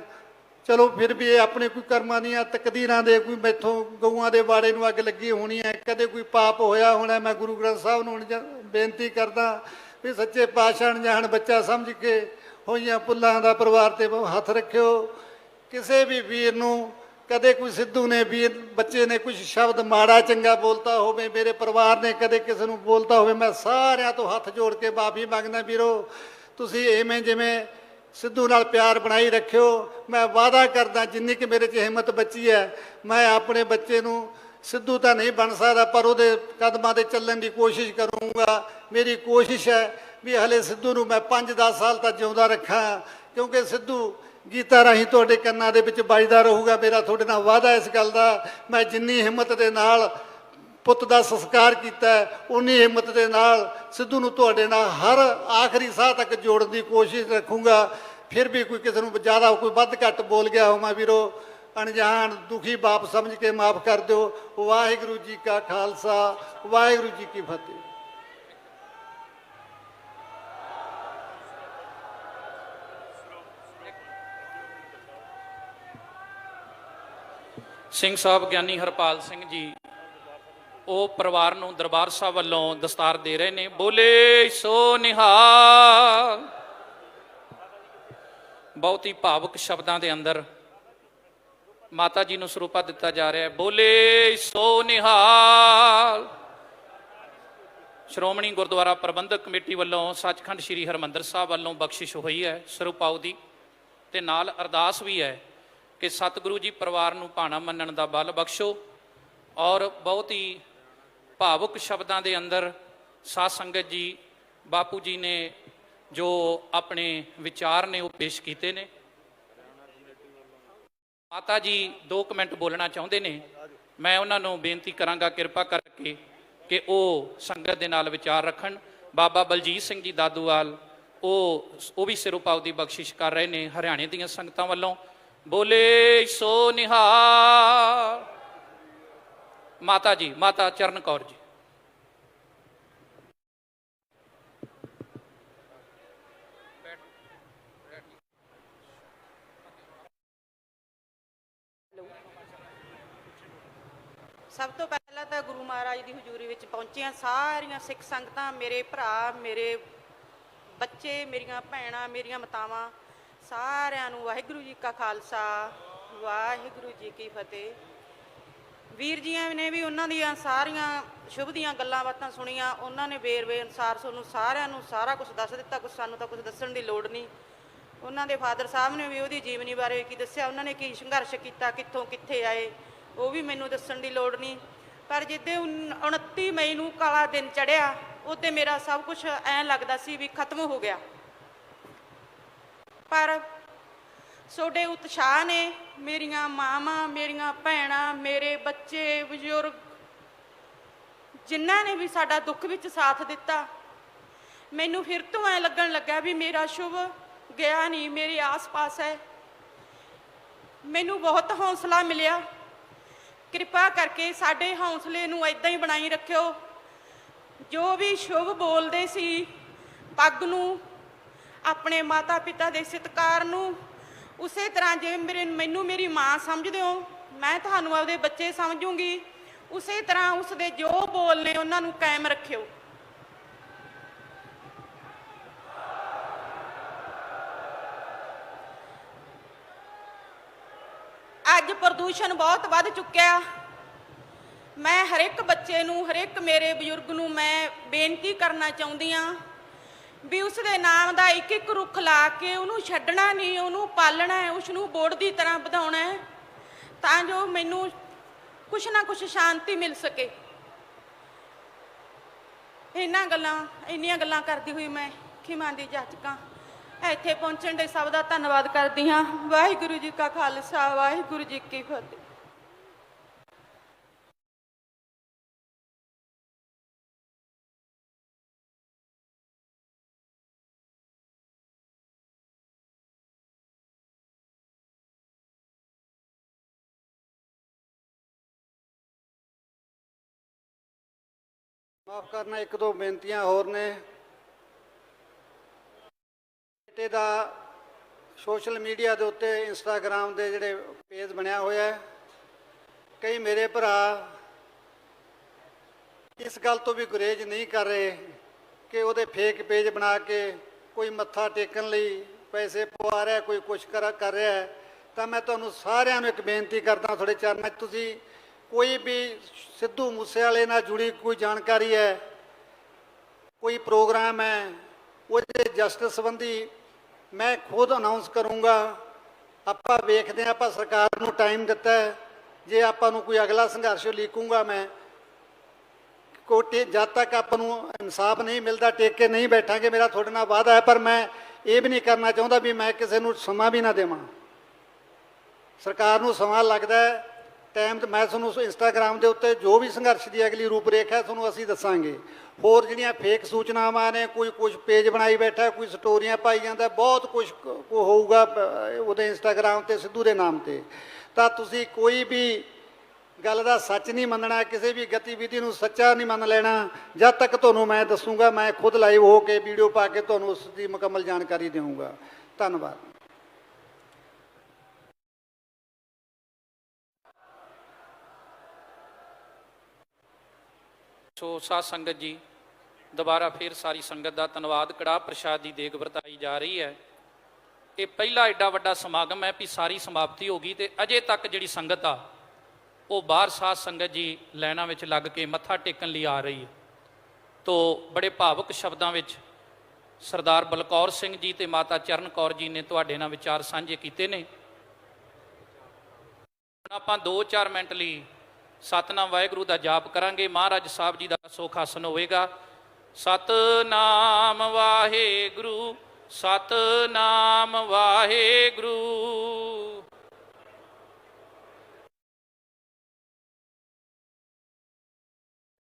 ਚਲੋ ਫਿਰ ਵੀ ਇਹ ਆਪਣੇ ਕੋਈ ਕਰਮਾਂ ਦੀਆਂ ਤਕਦੀਰਾਂ ਦੇ, ਕੋਈ ਮੈਥੋਂ ਗਊਆਂ ਦੇ ਵਾੜੇ ਨੂੰ ਅੱਗ ਲੱਗੀ ਹੋਣੀ ਹੈ, ਕਦੇ ਕੋਈ ਪਾਪ ਹੋਇਆ ਹੋਣਾ। ਮੈਂ ਗੁਰੂ ਗ੍ਰੰਥ ਸਾਹਿਬ ਨੂੰ ਬੇਨਤੀ ਕਰਦਾ ਵੀ ਸੱਚੇ ਪਾਤਸ਼ਾਹ ਅਣਜਾਣ ਬੱਚਾ ਸਮਝ ਕੇ ਹੋਈਆਂ ਭੁੱਲਾਂ ਦਾ ਪਰਿਵਾਰ ਤੇ ਹੱਥ ਰੱਖਿਓ। ਕਿਸੇ ਵੀ ਵੀਰ ਨੂੰ ਕਦੇ ਕੋਈ ਸਿੱਧੂ ਨੇ ਵੀਰ ਬੱਚੇ ਨੇ ਕੁਝ ਸ਼ਬਦ ਮਾੜਾ ਚੰਗਾ ਬੋਲਤਾ ਹੋਵੇ, ਮੇਰੇ ਪਰਿਵਾਰ ਨੇ ਕਦੇ ਕਿਸੇ ਨੂੰ ਬੋਲਤਾ ਹੋਵੇ, ਮੈਂ ਸਾਰਿਆਂ ਤੋਂ ਹੱਥ ਜੋੜ ਕੇ ਮਾਫੀ ਮੰਗਦਾ। ਵੀਰੋ ਤੁਸੀਂ ਐਵੇਂ ਜਿਵੇਂ ਸਿੱਧੂ ਨਾਲ ਪਿਆਰ ਬਣਾਈ ਰੱਖਿਓ। ਮੈਂ ਵਾਅਦਾ ਕਰਦਾ ਜਿੰਨੀ ਕਿ ਮੇਰੇ 'ਚ ਹਿੰਮਤ ਬਚੀ ਹੈ, ਮੈਂ ਆਪਣੇ ਬੱਚੇ ਨੂੰ ਸਿੱਧੂ ਤਾਂ ਨਹੀਂ ਬਣ ਸਕਦਾ, ਪਰ ਉਹਦੇ ਕਦਮਾਂ 'ਤੇ ਚੱਲਣ ਦੀ ਕੋਸ਼ਿਸ਼ ਕਰੂੰਗਾ। ਮੇਰੀ ਕੋਸ਼ਿਸ਼ ਹੈ ਵੀ ਹਲੇ ਸਿੱਧੂ ਨੂੰ ਮੈਂ 5-10 ਸਾਲ ਤੱਕ ਜਿਉਂਦਾ ਰੱਖਾਂ, ਕਿਉਂਕਿ ਸਿੱਧੂ ਗੀਤਾਂ ਰਾਹੀਂ ਤੁਹਾਡੇ ਕੰਨਾਂ ਦੇ ਵਿੱਚ ਵੱਜਦਾ ਰਹੂਗਾ। ਮੇਰਾ ਤੁਹਾਡੇ ਨਾਲ ਵਾਅਦਾ ਇਸ ਗੱਲ ਦਾ। ਮੈਂ ਜਿੰਨੀ ਹਿੰਮਤ ਦੇ ਨਾਲ ਪੁੱਤ ਦਾ ਸੰਸਕਾਰ ਕੀਤਾ, ਉਨੀ ਹਿੰਮਤ ਦੇ ਨਾਲ ਸਿੱਧੂ ਨੂੰ ਤੁਹਾਡੇ ਨਾਲ ਹਰ ਆਖਰੀ ਸਾਹ ਤੱਕ ਜੋੜਨ ਦੀ ਕੋਸ਼ਿਸ਼ ਰੱਖੂੰਗਾ। ਫਿਰ ਵੀ ਕੋਈ ਕਿਸੇ ਨੂੰ ਜ਼ਿਆਦਾ ਕੋਈ ਵੱਧ ਘੱਟ ਬੋਲ ਗਿਆ ਹੋਵਾਂ ਵੀਰੋ, ਅਣਜਾਣ ਦੁਖੀ ਬਾਪ ਸਮਝ ਕੇ ਮਾਫ ਕਰ ਦਿਓ। ਵਾਹਿਗੁਰੂ ਜੀ ਕਾ ਖਾਲਸਾ, ਵਾਹਿਗੁਰੂ ਜੀ ਕੀ ਫਤਿਹ। ਸਿੰਘ ਸਾਹਿਬ ਗਿਆਨੀ ਹਰਪਾਲ ਸਿੰਘ ਜੀ ਉਹ ਪਰਿਵਾਰ ਨੂੰ ਦਰਬਾਰ ਸਾਹਿਬ ਵੱਲੋਂ ਦਸਤਾਰ ਦੇ ਰਹੇ ਨੇ। ਬੋਲੇ ਸੋ ਨਿਹਾਲ। ਬਹੁਤ ਹੀ ਭਾਵੁਕ ਸ਼ਬਦਾਂ ਦੇ ਅੰਦਰ ਮਾਤਾ ਜੀ ਨੂੰ ਸਰੂਪਾ ਦਿੱਤਾ ਜਾ ਰਿਹਾ ਹੈ। ਬੋਲੇ ਸੋ ਨਿਹਾਲ। ਸ਼੍ਰੋਮਣੀ ਗੁਰਦੁਆਰਾ ਪ੍ਰਬੰਧਕ ਕਮੇਟੀ ਵੱਲੋਂ ਸੱਚਖੰਡ ਸ੍ਰੀ ਹਰਿਮੰਦਰ ਸਾਹਿਬ ਵੱਲੋਂ ਬਖਸ਼ਿਸ਼ ਹੋਈ ਹੈ ਸਰੂਪਾਉ ਦੀ, ਤੇ ਨਾਲ ਅਰਦਾਸ ਵੀ ਹੈ ਕਿ ਸਤਿਗੁਰੂ ਜੀ ਪਰਿਵਾਰ ਨੂੰ ਭਾਣਾ ਮੰਨਣ ਦਾ ਬਲ ਬਖਸ਼ੋ। ਔਰ ਬਹੁਤ ਹੀ ਭਾਵੁਕ ਸ਼ਬਦਾਂ ਦੇ ਅੰਦਰ ਸਾਧ ਸੰਗਤ ਜੀ ਬਾਪੂ ਜੀ ਨੇ ਜੋ ਆਪਣੇ ਵਿਚਾਰ ਨੇ ਉਹ ਪੇਸ਼ ਕੀਤੇ ਨੇ। ਮਾਤਾ ਜੀ 2 ਮਿੰਟ ਬੋਲਣਾ ਚਾਹੁੰਦੇ ਨੇ। ਮੈਂ ਉਹਨਾਂ ਨੂੰ ਬੇਨਤੀ ਕਰਾਂਗਾ ਕਿਰਪਾ ਕਰਕੇ ਕਿ ਉਹ ਸੰਗਤ ਦੇ ਨਾਲ ਵਿਚਾਰ ਰੱਖਣ। ਬਾਬਾ ਬਲਜੀਤ ਸਿੰਘ ਜੀ ਦਾਦੂਵਾਲ ਉਹ ਵੀ ਸਿਰੋਪਾਉ ਦੀ ਬਖਸ਼ਿਸ਼ ਕਰ ਰਹੇ ਨੇ ਹਰਿਆਣੇ ਦੀਆਂ ਸੰਗਤਾਂ ਵੱਲੋਂ। ਬੋਲੇ ਸੋ ਨਿਹਾਲ। ਮਾਤਾ ਜੀ, ਮਾਤਾ ਚਰਨ ਕੌਰ ਜੀ। ਸਭ ਤੋਂ ਪਹਿਲਾਂ ਤਾਂ ਗੁਰੂ ਮਹਾਰਾਜ ਦੀ ਹਜ਼ੂਰੀ ਵਿੱਚ ਪਹੁੰਚੀਆਂ ਸਾਰੀਆਂ ਸਿੱਖ ਸੰਗਤਾਂ, ਮੇਰੇ ਭਰਾ, ਮੇਰੇ ਬੱਚੇ, ਮੇਰੀਆਂ ਭੈਣਾਂ, ਮੇਰੀਆਂ ਮਾਤਾਵਾਂ, ਸਾਰਿਆਂ ਨੂੰ ਵਾਹਿਗੁਰੂ ਜੀ ਕਾ ਖਾਲਸਾ, ਵਾਹਿਗੁਰੂ ਜੀ ਕੀ ਫਤਿਹ। ਵੀਰ ਜੀਆਂ ਨੇ ਵੀ ਉਹਨਾਂ ਦੀਆਂ ਸਾਰੀਆਂ ਸ਼ੁਭ ਦੀਆਂ ਗੱਲਾਂ ਬਾਤਾਂ ਸੁਣੀਆਂ। ਉਹਨਾਂ ਨੇ ਵੇਰਵੇ ਅਨੁਸਾਰ ਤੁਹਾਨੂੰ ਸਾਰਿਆਂ ਨੂੰ ਸਾਰਾ ਕੁਝ ਦੱਸ ਦਿੱਤਾ, ਕੁਝ ਸਾਨੂੰ ਤਾਂ ਕੁਝ ਦੱਸਣ ਦੀ ਲੋੜ ਨਹੀਂ। ਉਹਨਾਂ ਦੇ ਫਾਦਰ ਸਾਹਿਬ ਨੇ ਵੀ ਉਹਦੀ ਜੀਵਨੀ ਬਾਰੇ ਕੀ ਦੱਸਿਆ, ਉਹਨਾਂ ਨੇ ਕੀ ਸੰਘਰਸ਼ ਕੀਤਾ, ਕਿੱਥੋਂ ਕਿੱਥੇ ਆਏ, ਉਹ ਵੀ ਮੈਨੂੰ ਦੱਸਣ ਦੀ ਲੋੜ ਨਹੀਂ। ਪਰ ਜਿੱਦੇ 29 ਮਈ ਨੂੰ ਕਾਲਾ ਦਿਨ ਚੜ੍ਹਿਆ, ਉਹਦੇ ਮੇਰਾ ਸਭ ਕੁਝ ਐਂ ਲੱਗਦਾ ਸੀ ਵੀ ਖਤਮ ਹੋ ਗਿਆ। ਪਰ ਤੁਹਾਡੇ ਉਤਸ਼ਾਹ ਨੇ ਮੇਰੀਆਂ ਮਾਵਾਂ, ਮੇਰੀਆਂ ਭੈਣਾਂ, ਮੇਰੇ ਬੱਚੇ, ਬਜ਼ੁਰਗ ਜਿਨ੍ਹਾਂ ਨੇ ਵੀ ਸਾਡਾ ਦੁੱਖ ਵਿੱਚ ਸਾਥ ਦਿੱਤਾ, ਮੈਨੂੰ ਫਿਰ ਤੋਂ ਐਂ ਲੱਗਣ ਲੱਗਾ ਵੀ ਮੇਰਾ ਸ਼ੁਭ ਗਿਆ ਨਹੀਂ, ਮੇਰੇ ਆਸ-ਪਾਸ ਹੈ। ਮੈਨੂੰ ਬਹੁਤ ਹੌਸਲਾ ਮਿਲਿਆ। ਕਿਰਪਾ ਕਰਕੇ ਸਾਡੇ ਹੌਸਲੇ ਨੂੰ ਇਦਾਂ ਹੀ ਬਣਾਈ ਰੱਖਿਓ। ਜੋ ਵੀ ਸ਼ੁਭ ਬੋਲਦੇ ਸੀ, ਪੱਗ ਨੂੰ, ਆਪਣੇ ਮਾਤਾ ਪਿਤਾ ਦੇ ਸਤਿਕਾਰ ਨੂੰ, ਉਸੇ ਤਰ੍ਹਾਂ ਜਿਵੇਂ ਮੈਨੂੰ ਮੇਰੀ ਮਾਂ ਸਮਝਦੇ ਹੋ, ਮੈਂ ਤੁਹਾਨੂੰ ਆਪਦੇ ਬੱਚੇ ਸਮਝੂੰਗੀ। ਉਸੇ ਤਰ੍ਹਾਂ ਉਸਦੇ ਜੋ ਬੋਲ ਨੇ ਉਹਨਾਂ ਨੂੰ ਕਾਇਮ ਰੱਖਿਓ। ਅੱਜ ਪ੍ਰਦੂਸ਼ਣ ਬਹੁਤ ਵੱਧ ਚੁੱਕਿਆ। ਮੈਂ ਹਰ ਇੱਕ ਬੱਚੇ ਨੂੰ, ਹਰ ਇੱਕ ਮੇਰੇ ਬਜ਼ੁਰਗ ਨੂੰ ਮੈਂ ਬੇਨਤੀ ਕਰਨਾ ਚਾਹੁੰਦੀ ਹਾਂ ਵੀ ਉਸ ਦੇ ਨਾਮ ਦਾ ਇੱਕ ਇੱਕ ਰੁੱਖ ਲਾ ਕੇ ਉਹਨੂੰ ਛੱਡਣਾ ਨਹੀਂ, ਉਹਨੂੰ ਪਾਲਣਾ ਹੈ, ਉਸ ਨੂੰ ਬੋੜ ਦੀ ਤਰ੍ਹਾਂ ਵਧਾਉਣਾ ਹੈ, ਤਾਂ ਜੋ ਮੈਨੂੰ ਕੁਛ ਨਾ ਕੁਛ ਸ਼ਾਂਤੀ ਮਿਲ ਸਕੇ। ਇੰਨੀਆਂ ਗੱਲਾਂ ਕਰਦੀ ਹੋਈ ਮੈਂ ਖਿਮਾ ਦੀ ਜਾਚਕਾਂ ਇੱਥੇ ਪਹੁੰਚਣ ਦੇ ਸਭ ਦਾ ਧੰਨਵਾਦ ਕਰਦੀ ਹਾਂ। ਵਾਹਿਗੁਰੂ ਜੀ ਕਾ ਖਾਲਸਾ, ਵਾਹਿਗੁਰੂ ਜੀ ਕੀ ਫਤਿਹ। ਮਾਫ ਕਰਨਾ, ਇੱਕ ਦੋ ਬੇਨਤੀਆਂ ਹੋਰ ਨੇ। ਬੇਟੇ ਦਾ ਸੋਸ਼ਲ ਮੀਡੀਆ ਦੇ ਉੱਤੇ, ਇੰਸਟਾਗ੍ਰਾਮ ਦੇ ਜਿਹੜੇ ਪੇਜ ਬਣਿਆ ਹੋਇਆ ਹੈ, ਕਈ ਮੇਰੇ ਭਰਾ ਇਸ ਗੱਲ ਤੋਂ ਵੀ ਗੁਰੇਜ਼ ਨਹੀਂ ਕਰ ਰਹੇ ਕਿ ਉਹਦੇ ਫੇਕ ਪੇਜ ਬਣਾ ਕੇ ਕੋਈ ਮੱਥਾ ਟੇਕਣ ਲਈ ਪੈਸੇ ਪਵਾ ਰਿਹਾ, ਕੋਈ ਕੁਛ ਕਰ ਰਿਹਾ ਹੈ। ਤਾਂ ਮੈਂ ਤੁਹਾਨੂੰ ਸਾਰਿਆਂ ਨੂੰ ਇੱਕ ਬੇਨਤੀ ਕਰਦਾ, ਤੁਹਾਡੇ ਚਰਨਾਂ 'ਚ, ਤੁਸੀਂ ਕੋਈ ਵੀ ਸਿੱਧੂ ਮੂਸੇਵਾਲੇ ਨਾਲ ਜੁੜੀ ਕੋਈ ਜਾਣਕਾਰੀ ਹੈ, ਕੋਈ ਪ੍ਰੋਗਰਾਮ ਹੈ, ਉਹਦੇ ਜਸਟਿਸ ਸੰਬੰਧੀ ਮੈਂ ਖੁਦ ਅਨਾਉਂਸ ਕਰੂੰਗਾ। ਆਪਾਂ ਵੇਖਦੇ ਹਾਂ, ਆਪਾਂ ਸਰਕਾਰ ਨੂੰ ਟਾਈਮ ਦਿੱਤਾ ਹੈ, ਜੇ ਆਪਾਂ ਨੂੰ ਕੋਈ ਅਗਲਾ ਸੰਘਰਸ਼ ਲੀਕੂੰਗਾ ਮੈਂ। ਜਦ ਤੱਕ ਆਪਾਂ ਨੂੰ ਇਨਸਾਫ ਨਹੀਂ ਮਿਲਦਾ ਟੇਕ ਕੇ ਨਹੀਂ ਬੈਠਾਂਗੇ, ਮੇਰਾ ਤੁਹਾਡੇ ਨਾਲ ਵਾਅਦਾ ਹੈ। ਪਰ ਮੈਂ ਇਹ ਵੀ ਨਹੀਂ ਕਰਨਾ ਚਾਹੁੰਦਾ ਵੀ ਮੈਂ ਕਿਸੇ ਨੂੰ ਸਮਾਂ ਵੀ ਨਾ ਦੇਵਾਂ। ਸਰਕਾਰ ਨੂੰ ਸਮਾਂ ਲੱਗਦਾ ਹੈ, ਟਾਈਮ ਤੇ ਮੈਂ ਤੁਹਾਨੂੰ ਇੰਸਟਾਗ੍ਰਾਮ ਦੇ ਉੱਤੇ ਜੋ ਵੀ ਸੰਘਰਸ਼ ਦੀ ਅਗਲੀ ਰੂਪਰੇਖਾ ਹੈ ਤੁਹਾਨੂੰ ਅਸੀਂ ਦੱਸਾਂਗੇ। ਹੋਰ ਜਿਹੜੀਆਂ ਫੇਕ ਸੂਚਨਾਵਾਂ ਨੇ, ਕੋਈ ਕੁਝ ਪੇਜ ਬਣਾਈ ਬੈਠਾ, ਕੋਈ ਸਟੋਰੀਆਂ ਪਾਈ ਜਾਂਦਾ, ਬਹੁਤ ਕੁਝ ਹੋਊਗਾ ਉਹਦੇ ਇੰਸਟਾਗ੍ਰਾਮ ਤੇ ਸਿੱਧੂ ਦੇ ਨਾਮ ਤੇ। ਤਾਂ ਤੁਸੀਂ ਕੋਈ ਵੀ ਗੱਲ ਦਾ ਸੱਚ ਨਹੀਂ ਮੰਨਣਾ, ਕਿਸੇ ਵੀ ਗਤੀਵਿਧੀ ਨੂੰ ਸੱਚਾ ਨਹੀਂ ਮੰਨ ਲੈਣਾ ਜਦ ਤੱਕ ਤੁਹਾਨੂੰ ਮੈਂ ਦੱਸੂਗਾ। ਮੈਂ ਖੁਦ ਲਾਈਵ ਹੋ ਕੇ ਵੀਡੀਓ ਪਾ ਕੇ ਤੁਹਾਨੂੰ ਉਸ ਦੀ ਮੁਕੰਮਲ ਜਾਣਕਾਰੀ ਦੇਵਾਂਗਾ। ਧੰਨਵਾਦ। ਸੋ ਸਾਧ ਸੰਗਤ ਜੀ, ਦੁਬਾਰਾ ਫਿਰ ਸਾਰੀ ਸੰਗਤ ਦਾ ਧੰਨਵਾਦ। ਕੜਾਹ ਪ੍ਰਸ਼ਾਦ ਦੀ ਦੇਗ ਵਰਤਾਈ ਜਾ ਰਹੀ ਹੈ। ਇਹ ਪਹਿਲਾ ਐਡਾ ਵੱਡਾ ਸਮਾਗਮ ਹੈ ਵੀ ਸਾਰੀ ਸਮਾਪਤੀ ਹੋ ਗਈ ਤੇ ਅਜੇ ਤੱਕ ਜਿਹੜੀ ਸੰਗਤ ਆ ਉਹ ਬਾਹਰ ਸਾਧ ਸੰਗਤ ਜੀ ਲਾਈਨਾਂ ਵਿੱਚ ਲੱਗ ਕੇ ਮੱਥਾ ਟੇਕਣ ਲਈ ਆ ਰਹੀ ਹੈ। ਤੋ ਬੜੇ ਭਾਵੁਕ ਸ਼ਬਦਾਂ ਵਿੱਚ ਸਰਦਾਰ ਬਲਕੌਰ ਸਿੰਘ ਜੀ ਤੇ ਮਾਤਾ ਚਰਨ ਕੌਰ ਜੀ ਨੇ ਤੁਹਾਡੇ ਨਾਲ ਵਿਚਾਰ ਸਾਂਝੇ ਕੀਤੇ ਨੇ। ਹੁਣ ਆਪਾਂ 2-4 ਮਿੰਟ ਲਈ ਸਤਨਾਮ ਵਾਹਿਗੁਰੂ ਦਾ ਜਾਪ ਕਰਾਂਗੇ। ਮਹਾਰਾਜ ਸਾਹਿਬ ਜੀ ਦਾ ਸੁਖ ਆਸਨ ਹੋਵੇਗਾ। ਸਤਨਾਮ ਵਾਹਿਗੁਰੂ, ਸਤਨਾਮ ਵਾਹਿਗੁਰੂ।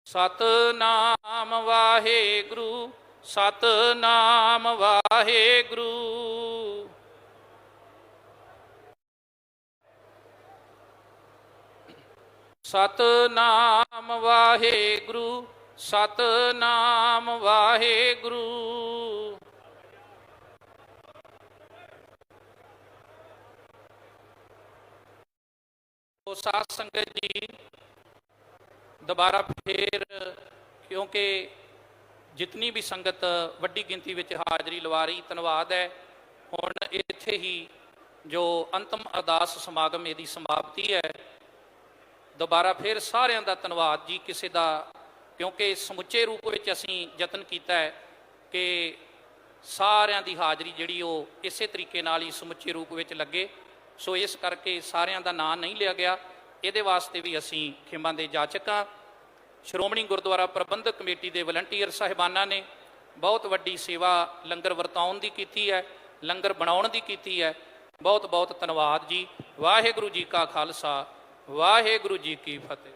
ਸਤਨਾਮ ਵਾਹਿਗੁਰੂ, ਸਤਨਾਮ ਵਾਹਿਗੁਰੂ। ਸਤਨਾਮ ਵਾਹਿਗੁਰੂ, ਸਤਨਾਮ ਵਾਹਿਗੁਰੂ। ਉਹ ਸਾਧ ਸੰਗਤ ਜੀ, ਦੁਬਾਰਾ ਫੇਰ, ਕਿਉਂਕਿ ਜਿਤਨੀ ਵੀ ਸੰਗਤ ਵੱਡੀ ਗਿਣਤੀ ਵਿੱਚ ਹਾਜ਼ਰੀ ਲਵਾ ਰਹੀ, ਧੰਨਵਾਦ ਹੈ। ਹੁਣ ਇੱਥੇ ਹੀ ਜੋ ਅੰਤਮ ਅਰਦਾਸ ਸਮਾਗਮ ਇਹਦੀ ਸਮਾਪਤੀ ਹੈ। ਦੁਬਾਰਾ ਫਿਰ ਸਾਰਿਆਂ ਦਾ ਧੰਨਵਾਦ ਜੀ। ਕਿਸੇ ਦਾ, ਕਿਉਂਕਿ ਸਮੁੱਚੇ ਰੂਪ ਵਿੱਚ ਅਸੀਂ ਯਤਨ ਕੀਤਾ ਹੈ ਕਿ ਸਾਰਿਆਂ ਦੀ ਹਾਜ਼ਰੀ ਜਿਹੜੀ ਉਹ ਇਸੇ ਤਰੀਕੇ ਨਾਲ ਹੀ ਸਮੁੱਚੇ ਰੂਪ ਵਿੱਚ ਲੱਗੇ। ਸੋ ਇਸ ਕਰਕੇ ਸਾਰਿਆਂ ਦਾ ਨਾਂ ਨਹੀਂ ਲਿਆ ਗਿਆ। ਇਹਦੇ ਵਾਸਤੇ ਵੀ ਅਸੀਂ ਖਿਮਾ ਦੇ ਜਾਚਕ ਹਾਂ। ਸ਼੍ਰੋਮਣੀ ਗੁਰਦੁਆਰਾ ਪ੍ਰਬੰਧਕ ਕਮੇਟੀ ਦੇ ਵਲੰਟੀਅਰ ਸਾਹਿਬਾਨਾਂ ਨੇ ਬਹੁਤ ਵੱਡੀ ਸੇਵਾ ਲੰਗਰ ਵਰਤਾਉਣ ਦੀ ਕੀਤੀ ਹੈ, ਲੰਗਰ ਬਣਾਉਣ ਦੀ ਕੀਤੀ ਹੈ। ਬਹੁਤ ਬਹੁਤ ਧੰਨਵਾਦ ਜੀ। ਵਾਹਿਗੁਰੂ ਜੀ ਕਾ ਖਾਲਸਾ, ਵਾਹਿਗੁਰੂ ਜੀ ਕੀ ਫਤਿਹ।